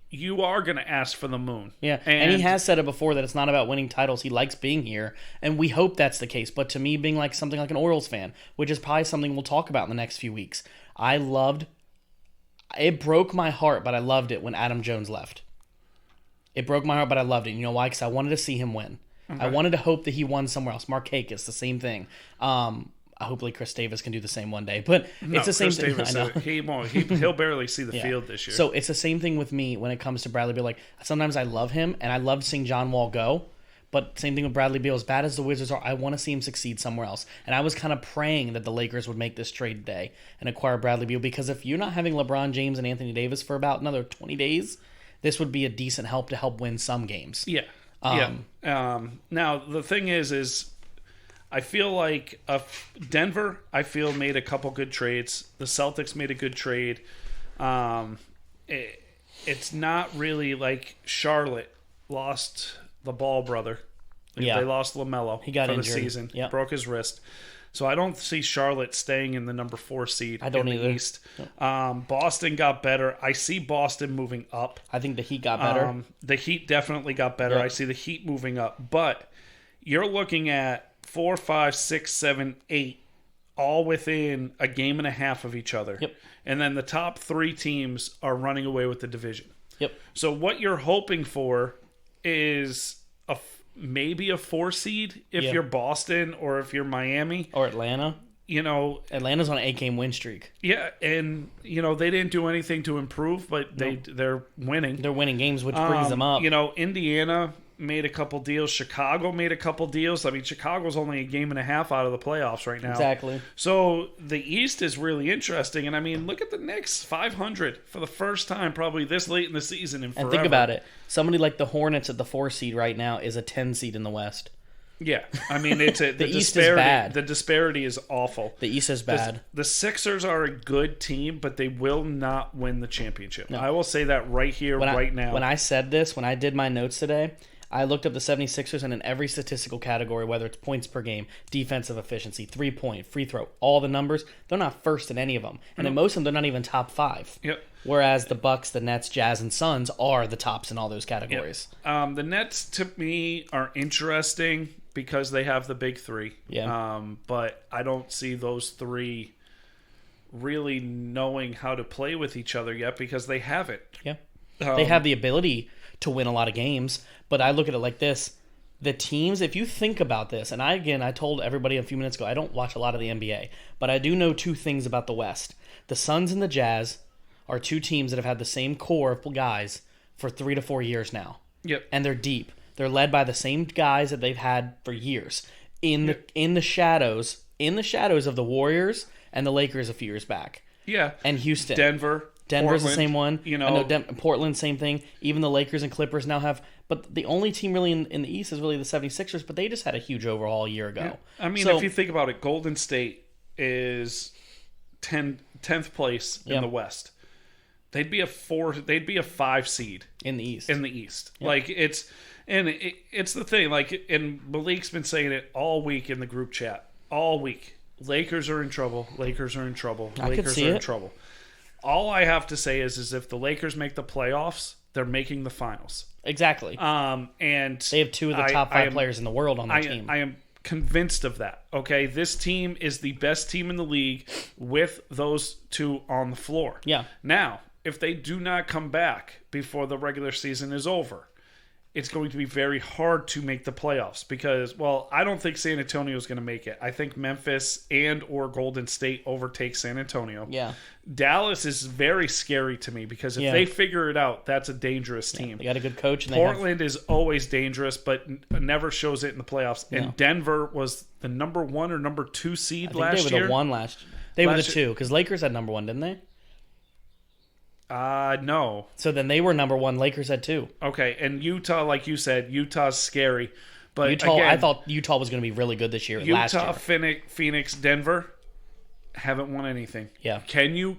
Speaker 1: you are going to ask for the moon.
Speaker 2: Yeah, and he has said it before that it's not about winning titles. He likes being here, and we hope that's the case. But to me, being like something like an Orioles fan, which is probably something we'll talk about in the next few weeks, it broke my heart, but I loved it when Adam Jones left. It broke my heart, but I loved it. You know why? Because I wanted to see him win. Okay. I wanted to hope that he won somewhere else. Markakis, the same thing. Hopefully Chris Davis can do the same one day. But it's the same thing.
Speaker 1: Davis, he won't. He'll barely see the field this year.
Speaker 2: So it's the same thing with me when it comes to Bradley Beal. Like, sometimes I love him, and I loved seeing John Wall go. But same thing with Bradley Beal. As bad as the Wizards are, I want to see him succeed somewhere else. And I was kind of praying that the Lakers would make this trade today and acquire Bradley Beal. Because if you're not having LeBron James and Anthony Davis for about another 20 days, this would be a decent help to help win some games.
Speaker 1: Yeah. Now, the thing is I feel like Denver, made a couple good trades. The Celtics made a good trade. It's not really like Charlotte lost the Ball brother. They lost LaMelo
Speaker 2: he got
Speaker 1: for
Speaker 2: injured.
Speaker 1: the season. Broke his wrist. So I don't see Charlotte staying in the number 4 seed in the East.
Speaker 2: No.
Speaker 1: Boston got better. I see Boston moving up.
Speaker 2: I think the Heat got better.
Speaker 1: The Heat definitely got better.
Speaker 2: Yep.
Speaker 1: I see the Heat moving up. But you're looking at 4, 5, 6, 7, 8, all within a game and a half of each other.
Speaker 2: Yep.
Speaker 1: And then the top 3 teams are running away with the division.
Speaker 2: Yep.
Speaker 1: So what you're hoping for is maybe a 4 seed if you're Boston or if you're Miami.
Speaker 2: Or Atlanta.
Speaker 1: Atlanta's
Speaker 2: on an 8-game win streak.
Speaker 1: Yeah, and they didn't do anything to improve, but they're winning.
Speaker 2: They're winning games, which brings them up.
Speaker 1: Indiana made a couple deals. Chicago made a couple deals. I mean, Chicago's only a game and a half out of the playoffs right now.
Speaker 2: Exactly.
Speaker 1: So the East is really interesting. And I mean, look at the Knicks, 500 for the first time probably this late in the season and forever.
Speaker 2: And think about it. Somebody like the Hornets at the 4 seed right now is a 10 seed in the West.
Speaker 1: Yeah. I mean, it's the
Speaker 2: East
Speaker 1: disparity.
Speaker 2: is bad.
Speaker 1: The disparity is awful.
Speaker 2: The East is bad.
Speaker 1: The Sixers are a good team, but they will not win the championship.
Speaker 2: No.
Speaker 1: I will say that right here, right now.
Speaker 2: When I said this, when I did my notes today, I looked up the 76ers, and in every statistical category, whether it's points per game, defensive efficiency, 3-point, free throw, all the numbers, they're not first in any of them. And in most of them, they're not even top 5.
Speaker 1: Yep.
Speaker 2: Whereas the Bucks, the Nets, Jazz, and Suns are the tops in all those categories.
Speaker 1: Yep. The Nets, to me, are interesting because they have the big 3.
Speaker 2: Yeah.
Speaker 1: But I don't see those 3 really knowing how to play with each other yet because they haven't.
Speaker 2: Yeah. They have the ability to win a lot of games, but I look at it like this. The teams, if you think about this, and I told everybody a few minutes ago, I don't watch a lot of the NBA, but I do know 2 things about the West. The Suns and the Jazz are 2 teams that have had the same core of guys for 3 to 4 years now.
Speaker 1: Yep.
Speaker 2: And they're deep. They're led by the same guys that they've had for years. In the shadows of the Warriors and the Lakers a few years back.
Speaker 1: Yeah.
Speaker 2: And Houston.
Speaker 1: Denver's
Speaker 2: Portland, the same one.
Speaker 1: I
Speaker 2: know Portland, same thing. Even the Lakers and Clippers now have. But the only team really in the East is really the 76ers, but they just had a huge overhaul a year ago.
Speaker 1: Yeah. I mean, if you think about it, Golden State is 10th place in the West. They'd be a 5 seed
Speaker 2: in the East.
Speaker 1: Yep. Like it's the thing. Like, and Malik's been saying it all week in the group chat. All week. Lakers are in trouble. Lakers are in trouble. Lakers are in trouble. All I have to say is if the Lakers make the playoffs, they're making the finals.
Speaker 2: Exactly.
Speaker 1: And
Speaker 2: they have 2 of the top 5 players in the world on their team.
Speaker 1: I am convinced of that. Okay, this team is the best team in the league with those 2 on the floor.
Speaker 2: Yeah.
Speaker 1: Now, if they do not come back before the regular season is over, it's going to be very hard to make the playoffs because, well, I don't think San Antonio is going to make it. I think Memphis and or Golden State overtake San Antonio.
Speaker 2: Yeah.
Speaker 1: Dallas is very scary to me because if they figure it out, that's a dangerous team.
Speaker 2: They got a good coach. And
Speaker 1: Portland is always dangerous, but never shows it in the playoffs. And Denver was the number 1 or number 2 seed last year.
Speaker 2: They were the 1 last year. They were the 2 because Lakers had number 1, didn't they?
Speaker 1: No.
Speaker 2: So then they were number 1. Lakers had 2.
Speaker 1: Okay, and Utah, like you said, Utah's scary. But
Speaker 2: Utah,
Speaker 1: again,
Speaker 2: I thought Utah was going to be really good this year. Last year,
Speaker 1: Phoenix, Denver haven't won anything.
Speaker 2: Yeah.
Speaker 1: Can you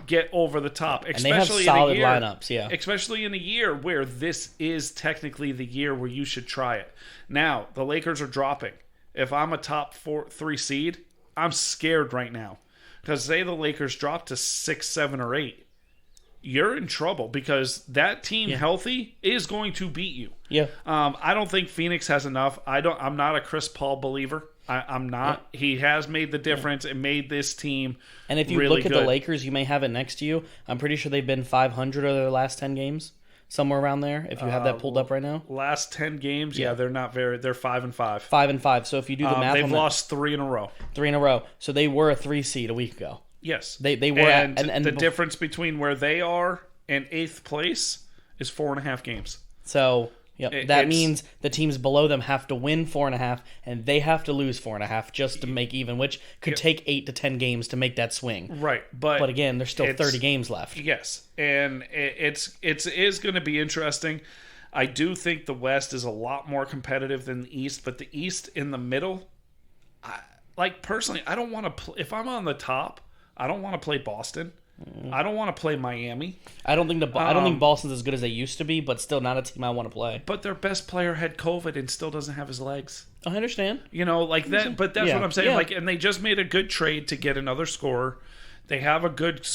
Speaker 1: get over the top?
Speaker 2: And they have solid lineups. Yeah.
Speaker 1: Especially in a year where this is technically the year where you should try it. Now the Lakers are dropping. If I'm a top 3 seed, I'm scared right now because say the Lakers drop to 6, 7, or 8. You're in trouble because that team healthy is going to beat you.
Speaker 2: Yeah.
Speaker 1: I don't think Phoenix has enough. I'm not a Chris Paul believer. I'm not. Yeah. He has made the difference and made this team.
Speaker 2: And if you
Speaker 1: really
Speaker 2: look at
Speaker 1: good.
Speaker 2: the Lakers, you may have it next to you. I'm pretty sure they've been 500 of their last 10 games, somewhere around there. If you have that pulled up right now,
Speaker 1: last 10 games, they're not very. They're 5-5.
Speaker 2: 5-5. So if you do the math,
Speaker 1: they've lost 3 in a row.
Speaker 2: 3 in a row. So they were a 3 seed a week ago.
Speaker 1: Yes,
Speaker 2: they were,
Speaker 1: and the difference between where they are and 8th place is 4.5 games.
Speaker 2: So that means the teams below them have to win 4.5, and they have to lose 4.5 just to make even, which could take 8 to 10 games to make that swing.
Speaker 1: Right, but
Speaker 2: again, there's still 30 games left.
Speaker 1: Yes, and it is going to be interesting. I do think the West is a lot more competitive than the East, but the East in the middle, personally, I don't want to. If I'm on the top, I don't want to play Boston. I don't want to play Miami.
Speaker 2: I don't think Boston's as good as they used to be, but still not a team I want to play.
Speaker 1: But their best player had COVID and still doesn't have his legs.
Speaker 2: I understand.
Speaker 1: Like that. But that's what I'm saying. Like, and they just made a good trade to get another scorer. They have a good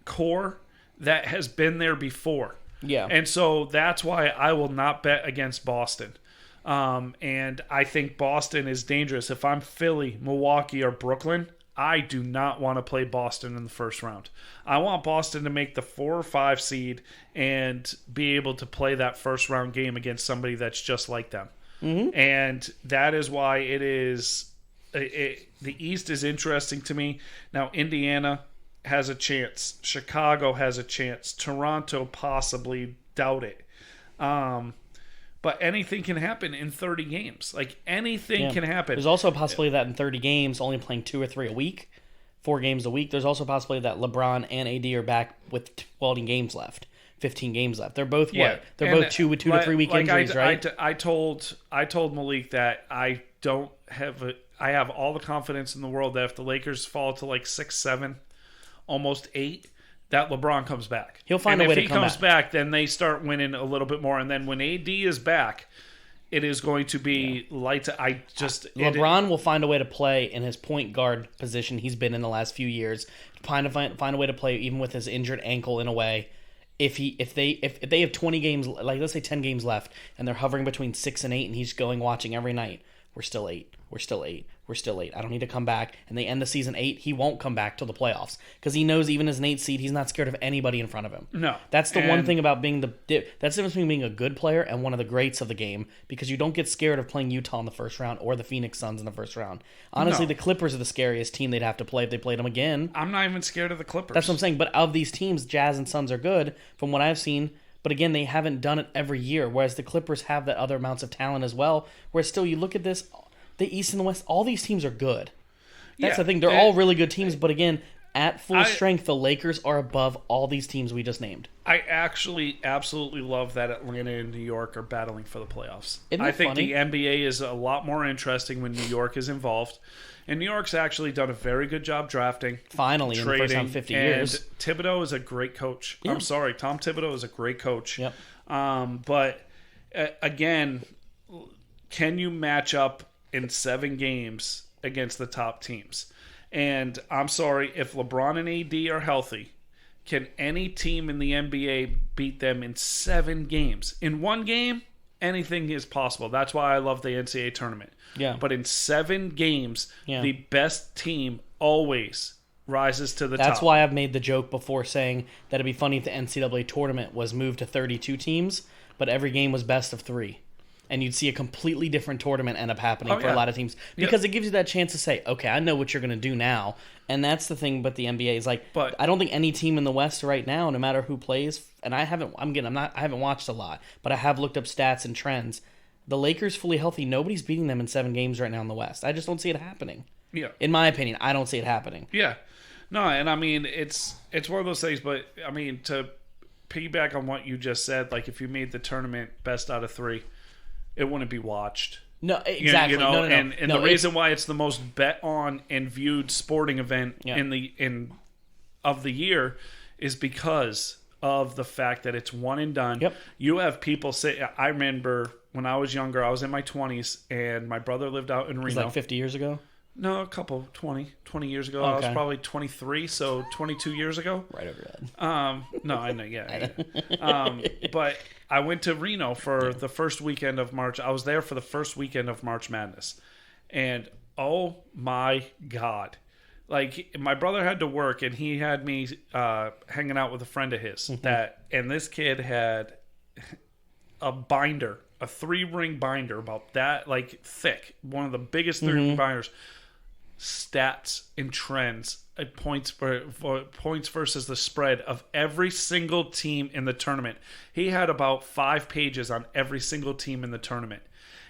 Speaker 1: core that has been there before.
Speaker 2: Yeah.
Speaker 1: And so that's why I will not bet against Boston. And I think Boston is dangerous. If I'm Philly, Milwaukee, or Brooklyn, I do not want to play Boston in the first round. I want Boston to make the 4 or 5 seed and be able to play that first round game against somebody that's just like them. Mm-hmm. And that is why it is the East is interesting to me. Now, Indiana has a chance. Chicago has a chance. Toronto possibly, doubt it. But anything can happen in 30 games. Like, anything can happen.
Speaker 2: There's also a possibility that in 30 games, only playing 2 or 3 a week, 4 games a week, there's also a possibility that LeBron and A.D. are back with 12 games left, 15 games left. They're both what? They're both 2 to 3 week injuries, right?
Speaker 1: I told Malik that I have all the confidence in the world that if the Lakers fall to like 6, 7, almost 8, that LeBron comes back.
Speaker 2: He'll find a way to come back.
Speaker 1: If he comes back, then they start winning a little bit more. And then when AD is back, it is going to be light.
Speaker 2: LeBron will find a way to play in his point guard position he's been in the last few years. Find a way to play even with his injured ankle in a way. If they have 20 games, like let's say 10 games left, and they're hovering between 6 and 8, and he's watching every night. We're still 8. We're still 8. We're still 8. I don't need to come back. And they end the season 8. He won't come back till the playoffs because he knows even as an 8 seed, he's not scared of anybody in front of him.
Speaker 1: No,
Speaker 2: that's the one thing about being that's the difference between being a good player and one of the greats of the game, because you don't get scared of playing Utah in the first round or the Phoenix Suns in the first round. Honestly, the Clippers are the scariest team they'd have to play if they played them again.
Speaker 1: I'm not even scared of the Clippers.
Speaker 2: That's what I'm saying. But of these teams, Jazz and Suns are good from what I've seen. But again, they haven't done it every year, whereas the Clippers have that other amounts of talent as well. Whereas still, you look at this. The East and the West, all these teams are good. That's the thing. They're all really good teams, but again, at full strength, the Lakers are above all these teams we just named.
Speaker 1: I actually absolutely love that Atlanta and New York are battling for the playoffs.
Speaker 2: I think
Speaker 1: the NBA is a lot more interesting when New York is involved. And New York's actually done a very good job drafting.
Speaker 2: Finally,
Speaker 1: trading,
Speaker 2: in the first time 50 years.
Speaker 1: And Thibodeau is a great coach. Yeah. I'm sorry, Tom Thibodeau is a great coach.
Speaker 2: Yep.
Speaker 1: But, again, can you match up in 7 games against the top teams? And I'm sorry, if LeBron and AD are healthy, can any team in the NBA beat them in 7 games? In 1 game, anything is possible. That's why I love the NCAA tournament.
Speaker 2: Yeah.
Speaker 1: But in 7 games, the best team always rises to the top.
Speaker 2: That's why I've made the joke before saying that it'd be funny if the NCAA tournament was moved to 32 teams, but every game was best of 3. And you'd see a completely different tournament end up happening for a lot of teams. Because it gives you that chance to say, okay, I know what you're going to do now. And that's the thing, but the NBA is like, but I don't think any team in the West right now, no matter who plays, and I haven't watched a lot, but I have looked up stats and trends. The Lakers fully healthy, nobody's beating them in 7 games right now in the West. I just don't see it happening.
Speaker 1: Yeah.
Speaker 2: In my opinion, I don't see it happening.
Speaker 1: Yeah. No, and I mean, it's one of those things, but I mean, to piggyback on what you just said, like if you made the tournament best out of 3, it wouldn't be watched.
Speaker 2: No, exactly. No.
Speaker 1: And the reason why it's the most bet on and viewed sporting event of the year is because of the fact that it's one and done.
Speaker 2: Yep.
Speaker 1: You have people say, I remember when I was younger, I was in my 20s, and my brother lived out in Reno.
Speaker 2: It was like 50 years ago?
Speaker 1: No, a couple, 20 years ago. Okay. I was probably 23, so 22 years ago.
Speaker 2: Right over your head.
Speaker 1: No, I know, yeah. But I went to Reno for the first weekend of March. I was there for the first weekend of March Madness. And, oh my God. Like, my brother had to work, and he had me hanging out with a friend of his. And this kid had a binder, a 3-ring binder about that, like, thick. One of the biggest 3-ring binders. Stats and trends at points versus the spread of every single team in the tournament. He had about 5 pages on every single team in the tournament.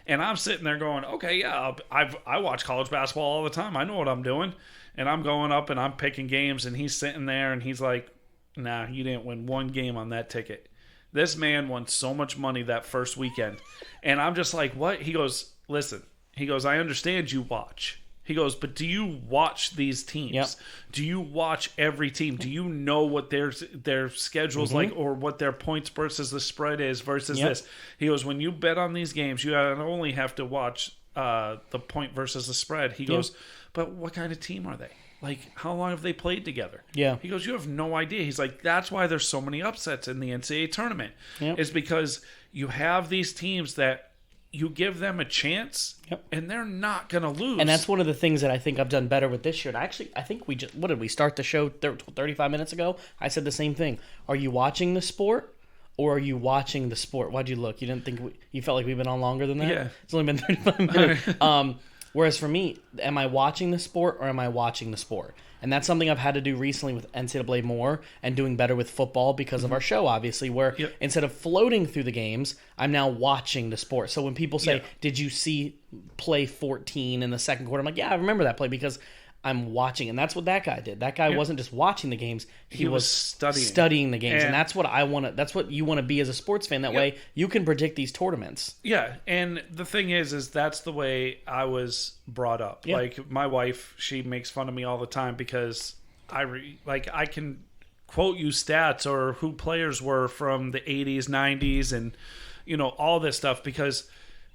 Speaker 1: And I'm sitting there going, okay, yeah, I watch college basketball all the time. I know what I'm doing. And I'm going up and I'm picking games, and he's sitting there and he's like, nah, you didn't win 1 game on that ticket. This man won so much money that first weekend. And I'm just like, what? He goes, listen. He goes, I understand you watch. He goes, but do you watch these teams?
Speaker 2: Yep.
Speaker 1: Do you watch every team? Do you know what their schedule's like, or what their points versus the spread is versus this? He goes, when you bet on these games, you not only have to watch the point versus the spread. He goes, but what kind of team are they? Like, how long have they played together?
Speaker 2: Yeah.
Speaker 1: He goes, you have no idea. He's like, that's why there's so many upsets in the NCAA tournament. Yep. Is because you have these teams that you give them a chance, and they're not going to lose.
Speaker 2: And that's one of the things that I think I've done better with this year. And I think we just, what did we start the show 35 minutes ago? I said the same thing. Are you watching the sport, or are you watching the sport? Why'd you look? You didn't think you felt like we've been on longer than that?
Speaker 1: Yeah.
Speaker 2: It's only been 35 minutes. Whereas for me, am I watching the sport, or am I watching the sport? And that's something I've had to do recently with NCAA more and doing better with football because of our show, obviously, where instead of floating through the games, I'm now watching the sport. So when people say, did you see play 14 in the second quarter? I'm like, yeah, I remember that play because I'm watching. And that's what that guy did. That guy wasn't just watching the games. He was studying the games. And that's what I want to, that's what you want to be as a sports fan. That way you can predict these tournaments. Yeah.
Speaker 1: And the thing is that's the way I was brought up. Yeah. Like my wife, she makes fun of me all the time because I can quote you stats or who players were from the 80s, 90s, and, you know, all this stuff because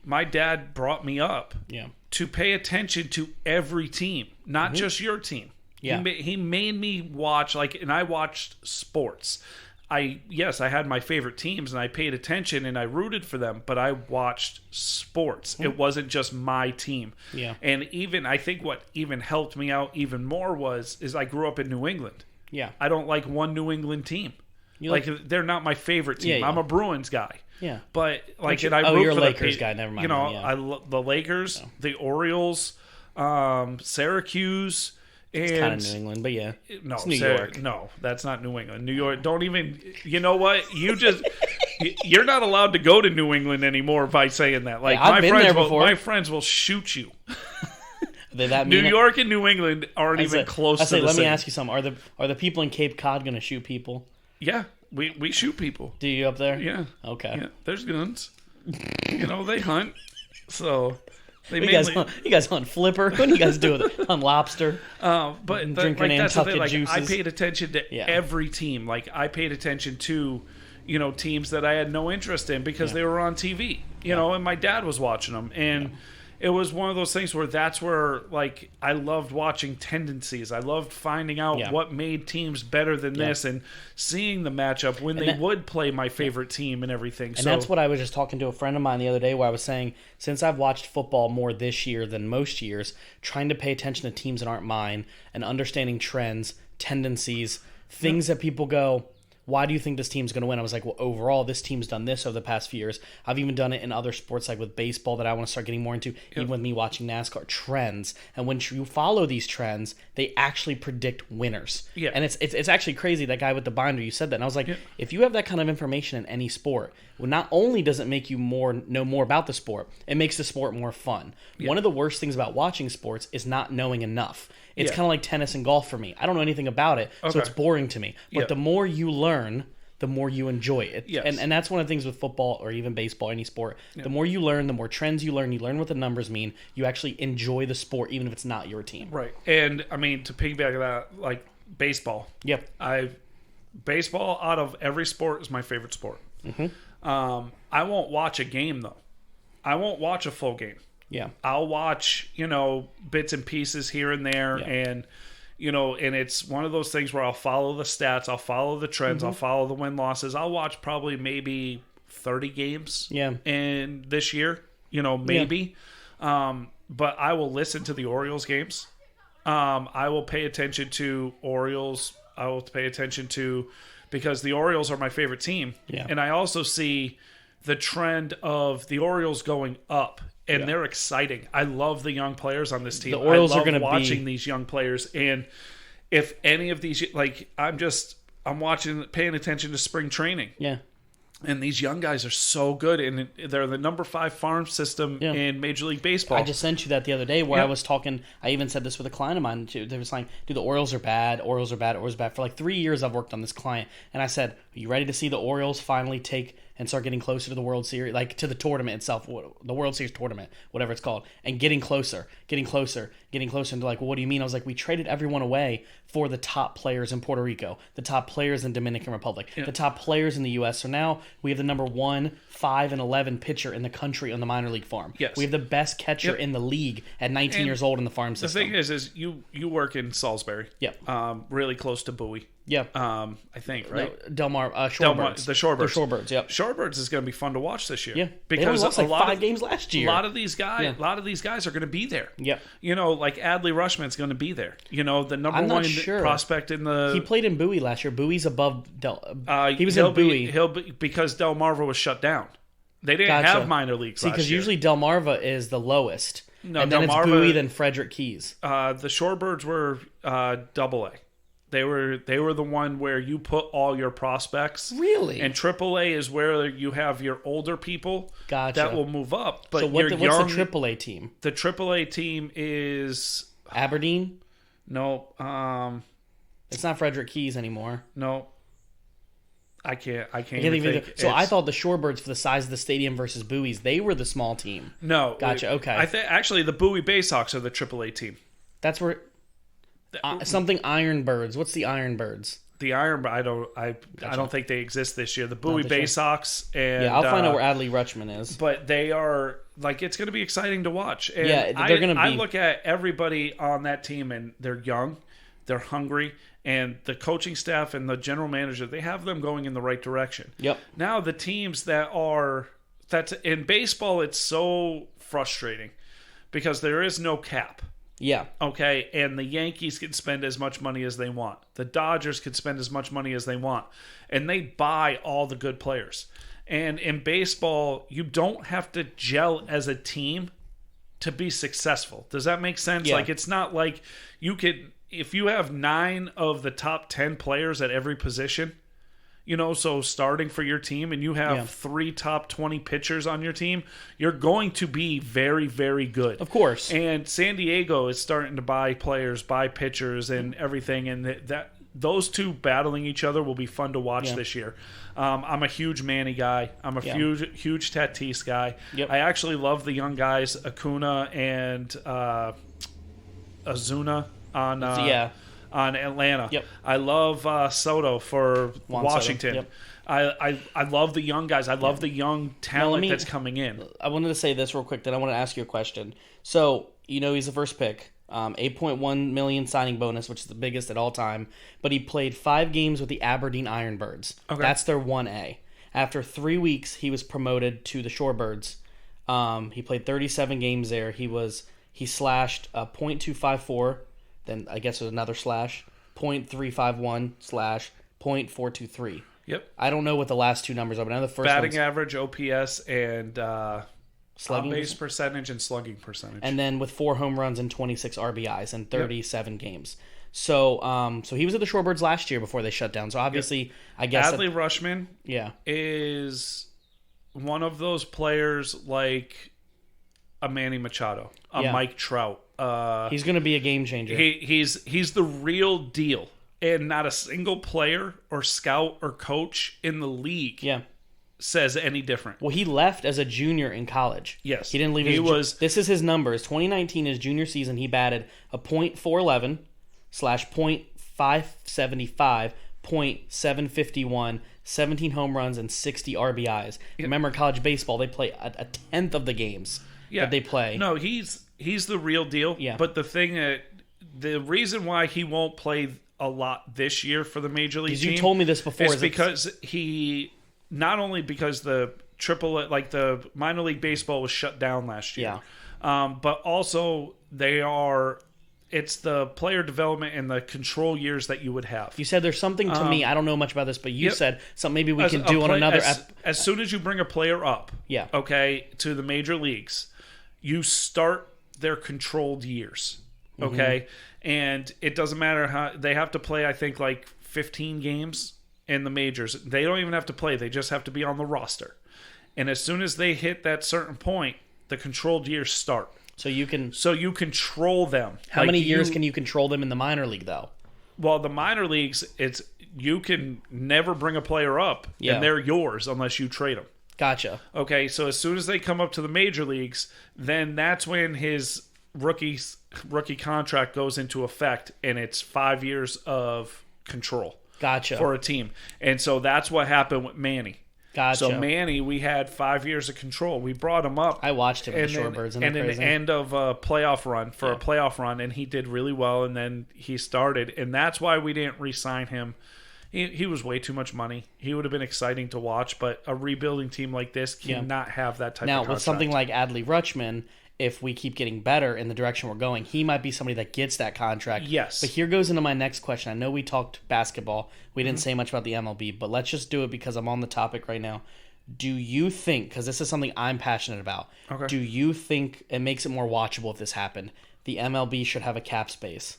Speaker 1: my dad brought me up to pay attention to every team, not just your team. Yeah. He made me watch, and I watched sports. I had my favorite teams, and I paid attention, and I rooted for them, but I watched sports. It wasn't just my team. Yeah. And even, I think what even helped me out even more is I grew up in New England. Yeah. I don't like one New England team. They're not my favorite team. I'm a Bruins guy. Yeah, but
Speaker 2: you're a Lakers guy. Never mind.
Speaker 1: You know, the Lakers, the Orioles, Syracuse, and
Speaker 2: it's kind of New England, but it's New York.
Speaker 1: No, that's not New England. New York. Don't even. You know what? You're not allowed to go to New England anymore by saying that. Like
Speaker 2: I've been there before.
Speaker 1: My friends will shoot you.
Speaker 2: New
Speaker 1: York and New England aren't even close to the same.
Speaker 2: Let me ask you something. Are the people in Cape Cod going to shoot people?
Speaker 1: Yeah. We shoot people.
Speaker 2: Do you up there?
Speaker 1: Yeah.
Speaker 2: Okay.
Speaker 1: Yeah, there's guns. You know, they hunt. So
Speaker 2: you guys hunt flipper? What do you guys do with it? Hunt lobster?
Speaker 1: But that's the thing. Like, I paid attention to every team. Like I paid attention to, you know, teams that I had no interest in because they were on TV. You know, and my dad was watching them, and it was one of those things where that's where, like, I loved watching tendencies. I loved finding out what made teams better than this and seeing the matchup when they would play my favorite team and everything.
Speaker 2: And that's what I was just talking to a friend of mine the other day where I was saying, since I've watched football more this year than most years, trying to pay attention to teams that aren't mine and understanding trends, tendencies, things that people go, why do you think this team's going to win? I was like, well, overall, this team's done this over the past few years. I've even done it in other sports, like with baseball, that I want to start getting more into, even with me watching NASCAR. Trends. And when you follow these trends, they actually predict winners. Yeah. And it's actually crazy, that guy with the binder, you said that. And I was like, if you have that kind of information in any sport, well, not only does it make you know more about the sport, it makes the sport more fun. One of the worst things about watching sports is not knowing enough. It's kind of like tennis and golf for me. I don't know anything about it, so it's boring to me. But the more you learn, the more you enjoy it. Yes. And that's one of the things with football or even baseball, any sport. The more you learn, the more trends you learn what the numbers mean. You actually enjoy the sport, even if it's not your team.
Speaker 1: Right. And, I mean, to piggyback that, like baseball. Yep. Baseball, out of every sport, is my favorite sport. Mm-hmm. I won't watch a game, though. I won't watch a full game. Yeah, I'll watch, you know, bits and pieces here and there, and, you know, and it's one of those things where I'll follow the stats, I'll follow the trends, I'll follow the win-losses. I'll watch probably maybe 30 games in this year, you know, maybe. But I will listen to the Orioles games. I will pay attention to Orioles. I will pay attention to, because the Orioles are my favorite team. Yeah. And I also see the trend of the Orioles going up. And they're exciting. I love the young players on this team.
Speaker 2: The Orioles
Speaker 1: are going to watching these young players. And if any of these, like, I'm watching, paying attention to spring training. Yeah. And these young guys are so good. And they're the number 5 farm system in Major League Baseball.
Speaker 2: I just sent you that the other day where I was talking. I even said this with a client of mine. They were saying, dude, the Orioles are bad. Orioles are bad. Orioles are bad. For like 3 years, I've worked on this client. And I said, are you ready to see the Orioles finally take and start getting closer to the World Series, like to the tournament itself, the World Series tournament, whatever it's called, and getting closer. And they're like, well, what do you mean? I was like, we traded everyone away for the top players in Puerto Rico, the top players in Dominican Republic, the top players in the U.S. So now we have the number 1, 5, and 11 pitcher in the country on the minor league farm.
Speaker 1: Yes.
Speaker 2: We have the best catcher in the league at 19 years old in the farm system.
Speaker 1: The thing is you work in Salisbury.
Speaker 2: Yep.
Speaker 1: Really close to Bowie.
Speaker 2: Yep.
Speaker 1: I think, right?
Speaker 2: No, Shorebirds.
Speaker 1: The Shorebirds.
Speaker 2: The Shorebirds, yep.
Speaker 1: Shorebirds is going to be fun to watch this year.
Speaker 2: Yeah.
Speaker 1: Because
Speaker 2: they lost like 5 games last year.
Speaker 1: A lot of these guys are going to be there.
Speaker 2: Yep.
Speaker 1: Like Adley Rushman's going to be there. The number 1 prospect in the...
Speaker 2: He played in Bowie last year. Bowie's above he was in Bowie.
Speaker 1: Because Delmarva was shut down. They didn't have minor leagues last year.
Speaker 2: Because usually Delmarva is the lowest.
Speaker 1: No,
Speaker 2: and then
Speaker 1: Delmarva,
Speaker 2: it's Bowie, then Frederick Keys.
Speaker 1: The Shorebirds were AA. They were the one where you put all your prospects.
Speaker 2: Really?
Speaker 1: And AAA is where you have your older people that will move up. But
Speaker 2: so what's the AAA team?
Speaker 1: The AAA team is
Speaker 2: Aberdeen?
Speaker 1: No.
Speaker 2: It's not Frederick Keys anymore.
Speaker 1: No. I can't even think.
Speaker 2: So I thought the Shorebirds, for the size of the stadium versus Bowie's, they were the small team.
Speaker 1: No.
Speaker 2: Gotcha, okay.
Speaker 1: I think actually the Bowie Baysox are the AAA team.
Speaker 2: That's where... something Ironbirds. What's the Ironbirds?
Speaker 1: The Iron, I don't think they exist this year. The Bowie Baysox and
Speaker 2: I'll find out where Adley Rutschman is.
Speaker 1: But they are it's going to be exciting to watch. And
Speaker 2: they're going to be.
Speaker 1: I look at everybody on that team, and they're young, they're hungry, and the coaching staff and the general manager, they have them going in the right direction.
Speaker 2: Yep.
Speaker 1: Now the teams that's in baseball, it's so frustrating because there is no cap.
Speaker 2: Yeah.
Speaker 1: Okay, and the Yankees can spend as much money as they want. The Dodgers can spend as much money as they want. And they buy all the good players. And in baseball, you don't have to gel as a team to be successful. Does that make sense?
Speaker 2: Yeah.
Speaker 1: Like, it's not like you could... If you have 9 of the top 10 players at every position... so starting for your team and you have 3 top 20 pitchers on your team, you're going to be very, very good.
Speaker 2: Of course.
Speaker 1: And San Diego is starting to buy players, buy pitchers and everything. And that those two battling each other will be fun to watch this year. I'm a huge Manny guy. I'm a huge Tatis guy.
Speaker 2: Yep.
Speaker 1: I actually love the young guys, Acuna and Azuna on Atlanta.
Speaker 2: Yep.
Speaker 1: I love Soto for
Speaker 2: Juan
Speaker 1: Washington.
Speaker 2: Soto. Yep.
Speaker 1: I love the young guys. I love the young talent that's coming in.
Speaker 2: I wanted to say this real quick, then I want to ask you a question. So, he's the first pick. $8.1 million signing bonus, which is the biggest at all time. But he played 5 games with the Aberdeen Ironbirds. Okay. That's their 1A. After 3 weeks, he was promoted to the Shorebirds. He played 37 games there. He slashed a .254. Then I guess there's another slash, .351 slash .423.
Speaker 1: Yep.
Speaker 2: I don't know what the last 2 numbers are, but I know the first
Speaker 1: batting average, OPS, and
Speaker 2: slugging
Speaker 1: base percentage and slugging percentage.
Speaker 2: And then with 4 home runs and 26 RBIs in 37 games. So he was at the Shorebirds last year before they shut down. So obviously, I guess
Speaker 1: Adley Rutschman is one of those players like a Manny Machado, a Mike Trout.
Speaker 2: He's going to be a game changer.
Speaker 1: He's the real deal, and not a single player or scout or coach in the league says any different.
Speaker 2: Well, he left as a junior in college.
Speaker 1: Yes,
Speaker 2: he didn't leave. This is his numbers. 2019, his junior season, he batted a .411 slash .575, .751, 17 home runs and 60 RBIs. Remember, college baseball, they play a tenth of the games that they play.
Speaker 1: No, he's the real deal.
Speaker 2: Yeah.
Speaker 1: But the reason why he won't play a lot this year for the major league team,
Speaker 2: you told me this before,
Speaker 1: is because not only because the minor league baseball was shut down last year, but also it's the player development and the control years that you would have.
Speaker 2: You said there's something to me. I don't know much about this, but you said something maybe we can do on another.
Speaker 1: As soon as you bring a player up, to the major leagues, you start their controlled years, okay? And it doesn't matter how they have to play. I think like 15 games in the majors. They don't even have to play. They just have to be on the roster. And as soon as they hit that certain point, the controlled years start. So you control them.
Speaker 2: How many years can you control them in the minor league, though?
Speaker 1: Well, the minor leagues, you can never bring a player up, and they're yours unless you trade them.
Speaker 2: Gotcha.
Speaker 1: Okay, so as soon as they come up to the major leagues, then that's when his rookie contract goes into effect, and it's 5 years of control.
Speaker 2: Gotcha.
Speaker 1: For a team. And so that's what happened with Manny.
Speaker 2: Gotcha.
Speaker 1: So Manny, we had 5 years of control. We brought him up.
Speaker 2: I watched him with the Shorebirds.
Speaker 1: And an end of a playoff run, and he did really well, and then he started. And that's why we didn't re-sign him. He was way too much money. He would have been exciting to watch, but a rebuilding team like this cannot have that type of contract.
Speaker 2: Now, with something like Adley Rutschman, if we keep getting better in the direction we're going, he might be somebody that gets that contract.
Speaker 1: Yes.
Speaker 2: But here goes into my next question. I know we talked basketball. We didn't say much about the MLB, but let's just do it because I'm on the topic right now. Do you think, because this is something I'm passionate about, do you think it makes it more watchable if this happened? The MLB should have a cap space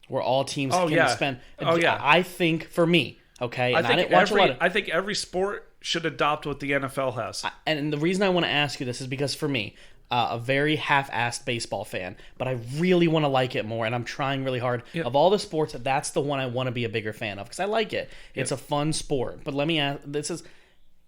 Speaker 2: where all teams can spend. I think, for me, okay,
Speaker 1: I think every sport should adopt what the NFL has.
Speaker 2: And the reason I want to ask you this is because for me, a very half-assed baseball fan, but I really want to like it more, and I'm trying really hard. Yep. Of all the sports, that's the one I want to be a bigger fan of because I like it. It's a fun sport. But let me ask,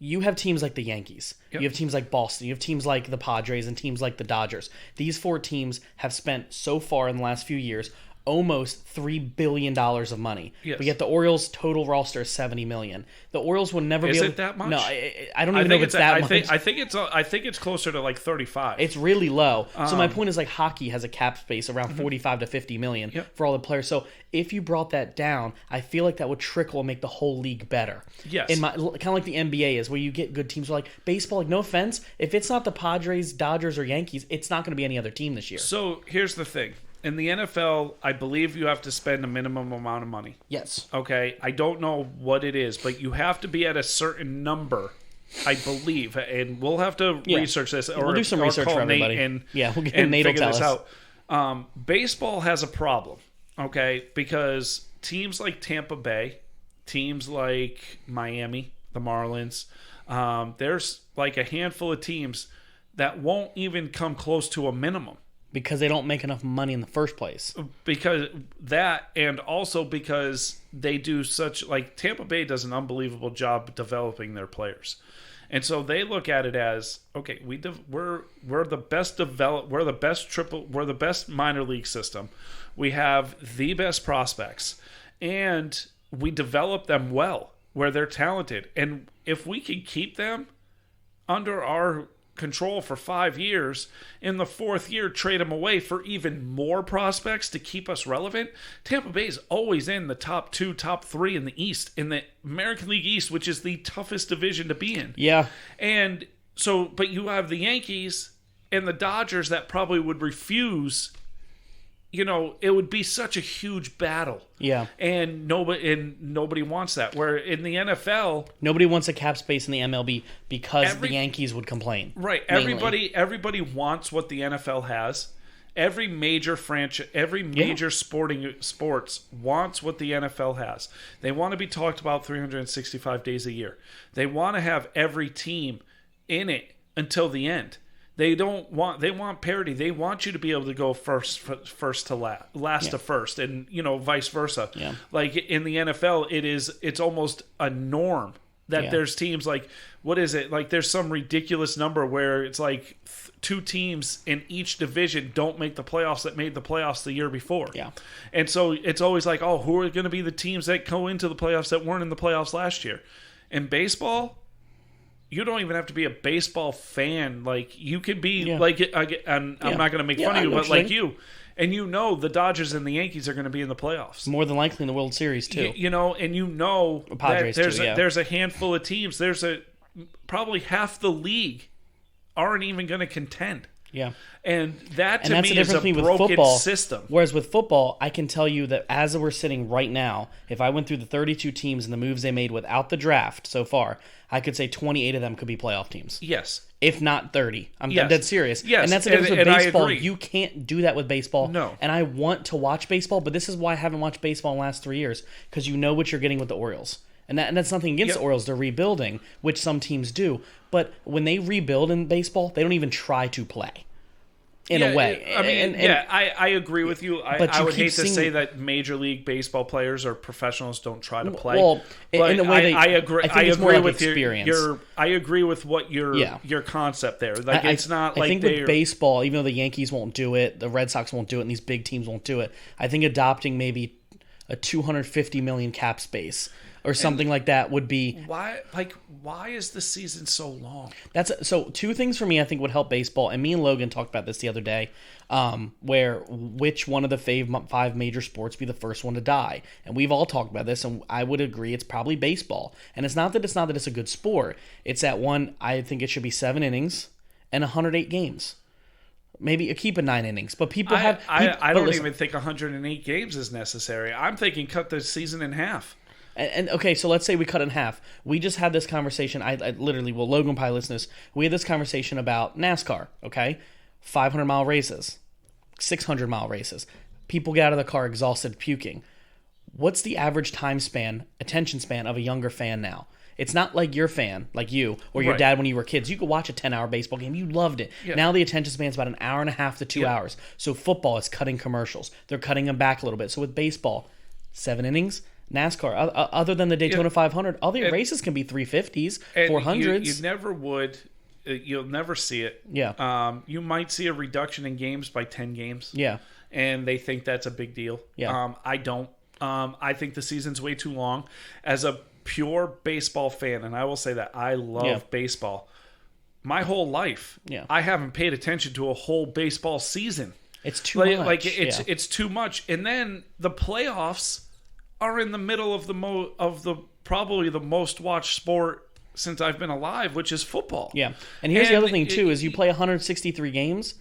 Speaker 2: you have teams like the Yankees. Yep. You have teams like Boston. You have teams like the Padres and teams like the Dodgers. These 4 teams have spent so far in the last few years almost $3 billion of money. Yes. But yet the Orioles' total roster is $70 million. The Orioles will never be able to...
Speaker 1: Is it that much?
Speaker 2: No, I don't even know if it's that much.
Speaker 1: I think it's closer to like 35.
Speaker 2: It's really low. So my point is like hockey has a cap space around 45 to 50 million for all the players. So if you brought that down, I feel like that would trickle and make the whole league better.
Speaker 1: Yes.
Speaker 2: Kind of like the NBA is where you get good teams. Like baseball, like no offense, if it's not the Padres, Dodgers, or Yankees, it's not going to be any other team this year.
Speaker 1: So here's the thing. In the NFL, I believe you have to spend a minimum amount of money.
Speaker 2: Yes.
Speaker 1: Okay. I don't know what it is, but you have to be at a certain number, I believe. And we'll have to research this.
Speaker 2: We'll do some research for everybody. We'll get Nate will tell us.
Speaker 1: Out. Baseball has a problem, okay? Because teams like Tampa Bay, teams like Miami, the Marlins, there's like a handful of teams that won't even come close to a minimum.
Speaker 2: Because they don't make enough money in the first place.
Speaker 1: Because that, and also because they do like Tampa Bay does an unbelievable job developing their players, and so they look at it as okay, we're the best we're the best minor league system, we have the best prospects, and we develop them well where they're talented, and if we can keep them under our control for 5 years, in the 4th year trade them away for even more prospects to keep us relevant. Tampa Bay is always in the top 2, top 3 in the East, in the American League East, which is the toughest division to be in.
Speaker 2: Yeah.
Speaker 1: And so, but you have the Yankees and the Dodgers that probably would refuse. It would be such a huge battle.
Speaker 2: Yeah.
Speaker 1: And nobody wants that. Where in the NFL,
Speaker 2: nobody wants a cap space in the MLB because the Yankees would complain.
Speaker 1: Right. Everybody wants what the NFL has. Every major franchise, every major sports wants what the NFL has. They want to be talked about 365 days a year. They want to have every team in it until the end. They want parity. They want you to be able to go first to last to first, and vice versa.
Speaker 2: Yeah.
Speaker 1: Like in the NFL, it's almost a norm that there's teams like, what is it? Like there's some ridiculous number where it's like 2 teams in each division don't make the playoffs that made the playoffs the year before.
Speaker 2: Yeah.
Speaker 1: And so it's always like, oh, who are going to be the teams that go into the playoffs that weren't in the playoffs last year? In baseball, you don't even have to be a baseball fan. Like you could be like, and I'm not going to make fun of you, but like you, and the Dodgers and the Yankees are going to be in the playoffs.
Speaker 2: More than likely in the World Series too.
Speaker 1: Padres that there's a handful of teams. There's probably half the league aren't even going to contend.
Speaker 2: Yeah.
Speaker 1: And that to me is a broken system.
Speaker 2: Whereas with football, I can tell you that as we're sitting right now, if I went through the 32 teams and the moves they made without the draft so far, I could say 28 of them could be playoff teams.
Speaker 1: Yes.
Speaker 2: If not 30. I'm dead serious.
Speaker 1: Yes.
Speaker 2: And that's the difference with baseball.
Speaker 1: I agree.
Speaker 2: You can't do that with baseball.
Speaker 1: No.
Speaker 2: And I want to watch baseball, but this is why I haven't watched baseball in the last 3 years, because you know what you're getting with the Orioles. And that's nothing against the Orioles. They're rebuilding, which some teams do. But when they rebuild in baseball, they don't even try to play. in a way.
Speaker 1: I mean, I agree with you. I would hate to say that Major League Baseball players or professionals don't try to play.
Speaker 2: Well,
Speaker 1: but
Speaker 2: in a way,
Speaker 1: I agree.
Speaker 2: I think it's more like
Speaker 1: with
Speaker 2: experience.
Speaker 1: I agree with what your concept there. Like it's not like
Speaker 2: I think with baseball, even though the Yankees won't do it, the Red Sox won't do it, and these big teams won't do it, I think adopting maybe a $250 million cap space or something like that would be
Speaker 1: why is the season so long?
Speaker 2: So two things for me I think would help baseball, and me and Logan talked about this the other day, where which one of the five major sports be the first one to die, and we've all talked about this, and I would agree it's probably baseball. And it's not that it's a good sport. It's that one, I think it should be 7 innings and 108 games. Maybe keep it 9 innings, but people have.
Speaker 1: I don't even think 108 games is necessary. I'm thinking cut the season in half.
Speaker 2: And okay, so let's say we cut it in half. We just had this conversation. I literally, well, Logan probably listens. We had this conversation about NASCAR. Okay, 500-mile races, 600-mile races. People get out of the car exhausted, puking. What's the average attention span of a younger fan now? It's not like your fan, like you, or your dad when you were kids. You could watch a 10-hour baseball game. You loved it. Yeah. Now the attention span's about an hour and a half to 2 hours. So football is cutting commercials. They're cutting them back a little bit. So with baseball, 7 innings. NASCAR, other than the Daytona 500, all the races can be 350s, 400s.
Speaker 1: You never would. You'll never see it.
Speaker 2: Yeah.
Speaker 1: You might see a reduction in games by 10 games.
Speaker 2: Yeah.
Speaker 1: And they think that's a big deal.
Speaker 2: Yeah.
Speaker 1: I don't. I think the season's way too long. As a pure baseball fan, and I will say that I love baseball. My whole life, I haven't paid attention to a whole baseball season.
Speaker 2: It's too much.
Speaker 1: It's too much. And then the playoffs are in the middle of the probably the most watched sport since I've been alive, which is football.
Speaker 2: Yeah. And here's the other thing too, is you play 163 games,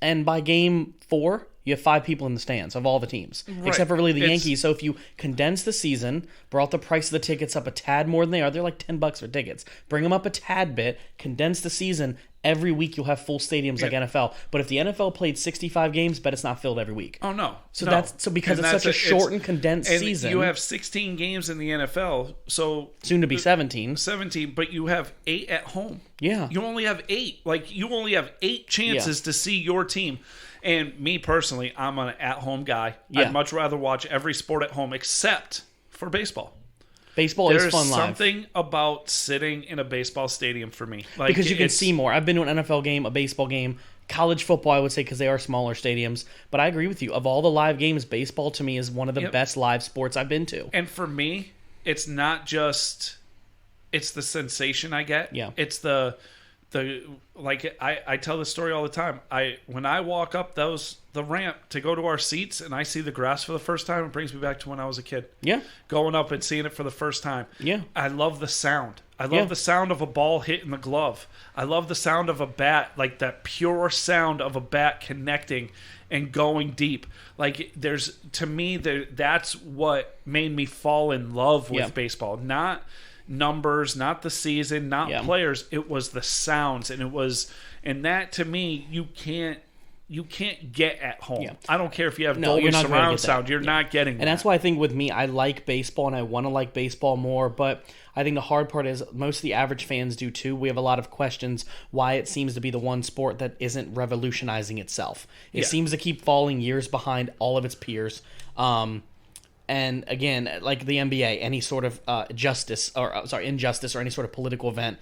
Speaker 2: and by game 4, you have 5 people in the stands of all the teams, except for really the Yankees. So if you condense the season, brought the price of the tickets up a tad more than they are, they're like $10 for tickets. Bring them up a tad bit, condense the season. Every week you'll have full stadiums like NFL. But if the NFL played 65 games, bet it's not filled every week.
Speaker 1: Oh no.
Speaker 2: So because it's such a short and condensed season.
Speaker 1: You have 16 games in the NFL, so
Speaker 2: soon to be 17.
Speaker 1: 17, but you have 8 at home.
Speaker 2: Yeah.
Speaker 1: You only have 8. Like you only have 8 chances to see your team. And me personally, I'm an at-home guy. Yeah. I'd much rather watch every sport at home except for baseball.
Speaker 2: Baseball is fun live.
Speaker 1: There's something about sitting in a baseball stadium for me.
Speaker 2: Because you can see more. I've been to an NFL game, a baseball game, college football, I would say, because they are smaller stadiums. But I agree with you. Of all the live games, baseball to me is one of the best live sports I've been to.
Speaker 1: And for me, it's not just... It's the sensation I get.
Speaker 2: Yeah.
Speaker 1: It's I tell this story all the time. When I walk up the ramp to go to our seats and I see the grass for the first time, it brings me back to when I was a kid.
Speaker 2: Yeah.
Speaker 1: Going up and seeing it for the first time.
Speaker 2: Yeah.
Speaker 1: I love the sound. I love the sound of a ball hitting the glove. I love the sound of a bat, like that pure sound of a bat connecting and going deep. Like that's what made me fall in love with baseball. Not numbers, not the season, not players. It was the sounds, and that to me you can't get at home. Yeah. I don't care if you have Dolby surround sound. You're not getting that.
Speaker 2: And that's why I think with me, I like baseball and I want to like baseball more, but I think the hard part is most of the average fans do too. We have a lot of questions why it seems to be the one sport that isn't revolutionizing itself. It seems to keep falling years behind all of its peers. And again, like the NBA, any sort of injustice or any sort of political event,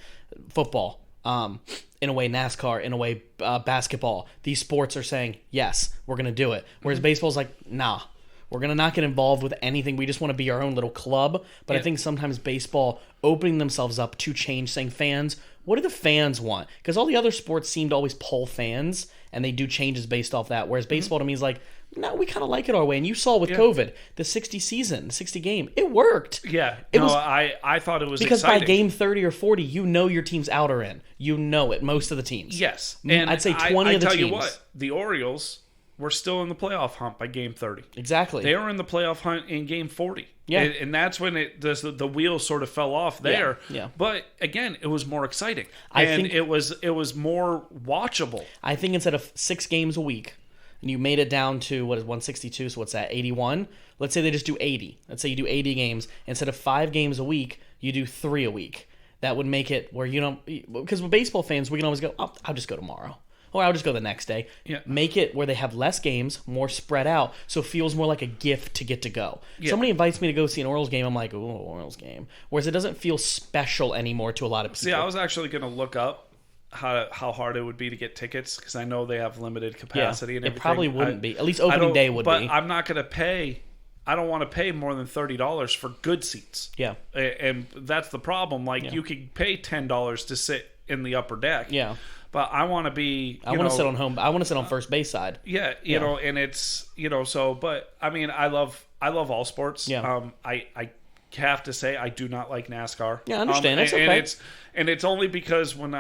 Speaker 2: football, in a way NASCAR, in a way basketball, these sports are saying, yes, we're going to do it. Whereas baseball's like, nah, we're going to not get involved with anything. We just want to be our own little club. But I think sometimes baseball opening themselves up to change, saying fans, what do the fans want? Because all the other sports seem to always pull fans, and they do changes based off that. Whereas baseball to me is like, no, we kind of like it our way. And you saw with COVID, the 60 game, it worked.
Speaker 1: Yeah. I thought it was
Speaker 2: because
Speaker 1: exciting.
Speaker 2: By game 30 or 40, you know your team's out or in. You know it, most of the teams.
Speaker 1: Yes.
Speaker 2: And I'd say 20 of the teams. I tell you what,
Speaker 1: the Orioles were still in the playoff hunt by game 30.
Speaker 2: Exactly.
Speaker 1: They were in the playoff hunt in game 40.
Speaker 2: Yeah.
Speaker 1: And that's when the wheels sort of fell off there.
Speaker 2: Yeah.
Speaker 1: But again, it was more exciting. I think it was more watchable.
Speaker 2: I think instead of 6 games a week, and you made it down to, 162, so what's that, 81? Let's say they just do 80. Let's say you do 80 games. Instead of 5 games a week, you do 3 a week. That would make it where you don't... Because with baseball fans, we can always go, I'll just go tomorrow. or I'll just go the next day.
Speaker 1: Yeah.
Speaker 2: Make it where they have less games, more spread out, so it feels more like a gift to get to go.
Speaker 1: Yeah.
Speaker 2: Somebody invites me to go see an Orioles game, I'm like, ooh, Orioles game. Whereas it doesn't feel special anymore to a lot of people.
Speaker 1: See, I was actually going to look up how hard it would be to get tickets, because I know they have limited capacity and everything.
Speaker 2: It probably wouldn't be. At least opening day would be.
Speaker 1: But I'm not going to pay. I don't want to pay more than $30 for good seats.
Speaker 2: Yeah.
Speaker 1: And that's the problem. Like, you could pay $10 to sit in the upper deck.
Speaker 2: Yeah.
Speaker 1: But I want to be.
Speaker 2: I want to sit on home. I want to sit on first base side.
Speaker 1: Yeah, you know, and it's, you know, so. But I mean, I love all sports.
Speaker 2: Yeah.
Speaker 1: I have to say I do not like NASCAR.
Speaker 2: Yeah, I understand. That's okay.
Speaker 1: And it's only because when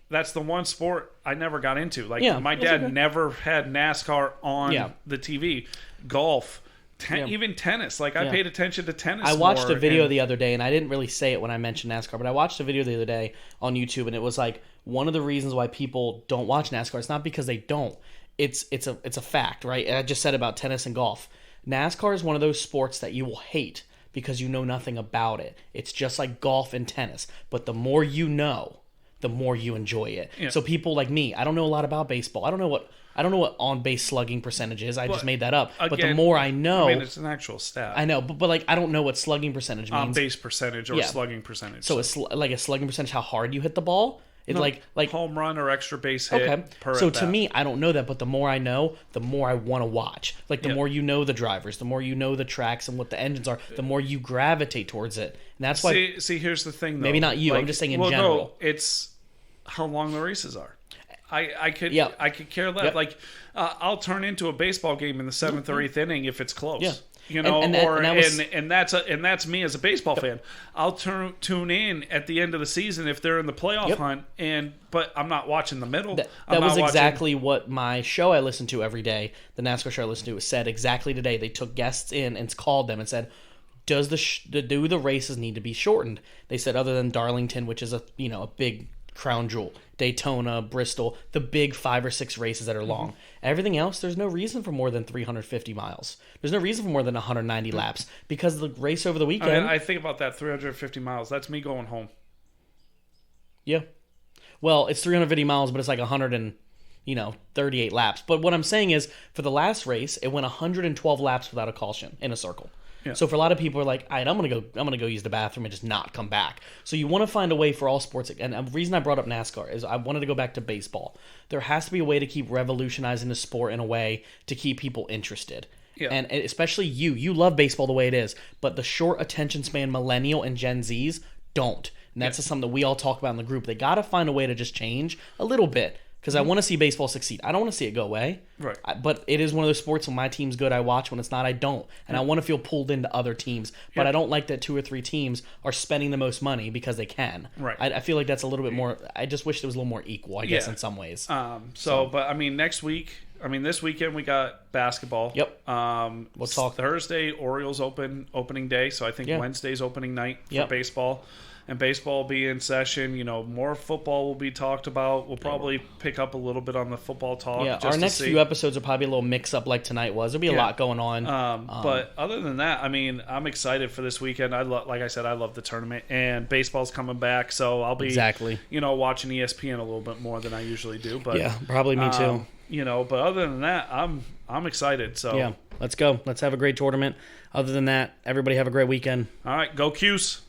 Speaker 1: that's the one sport I never got into. Like, my
Speaker 2: that's
Speaker 1: dad
Speaker 2: okay.
Speaker 1: never had NASCAR on the TV. Golf, even tennis. Like, I paid attention to tennis.
Speaker 2: I watched a video the other day, and I didn't really say it when I mentioned NASCAR, but I watched a video the other day on YouTube, and it was like one of the reasons why people don't watch NASCAR. It's not because they don't. It's a fact, right? And I just said about tennis and golf. NASCAR is one of those sports that you will hate because you know nothing about it. It's just like golf and tennis. But the more you know, the more you enjoy it. Yeah. So people like me, I don't know a lot about baseball. I don't know what on-base slugging percentage is. I just made that up.
Speaker 1: Again,
Speaker 2: but the more I know...
Speaker 1: I mean, it's an actual stat.
Speaker 2: I know, but like, I don't know what slugging percentage means.
Speaker 1: On-base percentage or slugging percentage.
Speaker 2: So it's like a slugging percentage, how hard you hit the ball? It's like
Speaker 1: home run or extra base hit.
Speaker 2: Okay. So to me, I don't know that, but the more I know, the more I want to watch. Like, the more you know the drivers, the more you know the tracks and what the engines are, the more you gravitate towards it. And that's why...
Speaker 1: See, here's the thing, though.
Speaker 2: Maybe not you. I'm just saying in general.
Speaker 1: No, it's how long the races are. I could care less.
Speaker 2: Yep.
Speaker 1: Like, I'll turn into a baseball game in the 7th or 8th inning if it's close.
Speaker 2: Yeah.
Speaker 1: You know, and that's me as a baseball fan. I'll tune in at the end of the season if they're in the playoff hunt, but I'm not watching the middle.
Speaker 2: That was exactly what my show I listen to every day, the NASCAR show I listen to, said exactly today. They took guests in and called them and said, do the races need to be shortened? They said, other than Darlington, which is a big crown jewel, Daytona, Bristol, the big 5 or 6 races that are long. Everything else, there's no reason for more than 350 miles. There's no reason for more than 190 laps, because the race over the weekend...
Speaker 1: I think about that, 350 miles. That's me going home.
Speaker 2: Yeah. Well, it's 350 miles, but it's like 138 laps. But what I'm saying is, for the last race, it went 112 laps without a caution in a circle. Yeah. So for a lot of people are like, all right, I'm gonna go use the bathroom and just not come back. So you want to find a way for all sports. And the reason I brought up NASCAR is I wanted to go back to baseball. There has to be a way to keep revolutionizing the sport in a way to keep people interested. Yeah. And especially you love baseball the way it is, but the short attention span millennial and Gen Zs don't. And that's just something that we all talk about in the group. They got to find a way to just change a little bit. Because I want to see baseball succeed. I don't want to see it go away.
Speaker 1: Right.
Speaker 2: But it is one of those sports when my team's good, I watch. When it's not, I don't. And I want to feel pulled into other teams. But I don't like that 2 or 3 teams are spending the most money because they can.
Speaker 1: Right.
Speaker 2: I feel like that's a little bit more... I just wish it was a little more equal, I guess, in some ways.
Speaker 1: But I mean, this weekend we got basketball.
Speaker 2: Yep. We'll talk.
Speaker 1: Thursday, Orioles opening day. So I think Wednesday's opening night for baseball. And baseball will be in session. You know, more football will be talked about. We'll probably pick up a little bit on the football talk.
Speaker 2: Yeah, our next few episodes will probably be a little mix-up like tonight was. There'll be a lot going on.
Speaker 1: But other than that, I mean, I'm excited for this weekend. Like I said, I love the tournament. And baseball's coming back, so I'll be watching ESPN a little bit more than I usually do. But
Speaker 2: yeah, probably me too.
Speaker 1: But other than that, I'm excited. So
Speaker 2: yeah, let's go. Let's have a great tournament. Other than that, everybody have a great weekend.
Speaker 1: All right, go Cuse.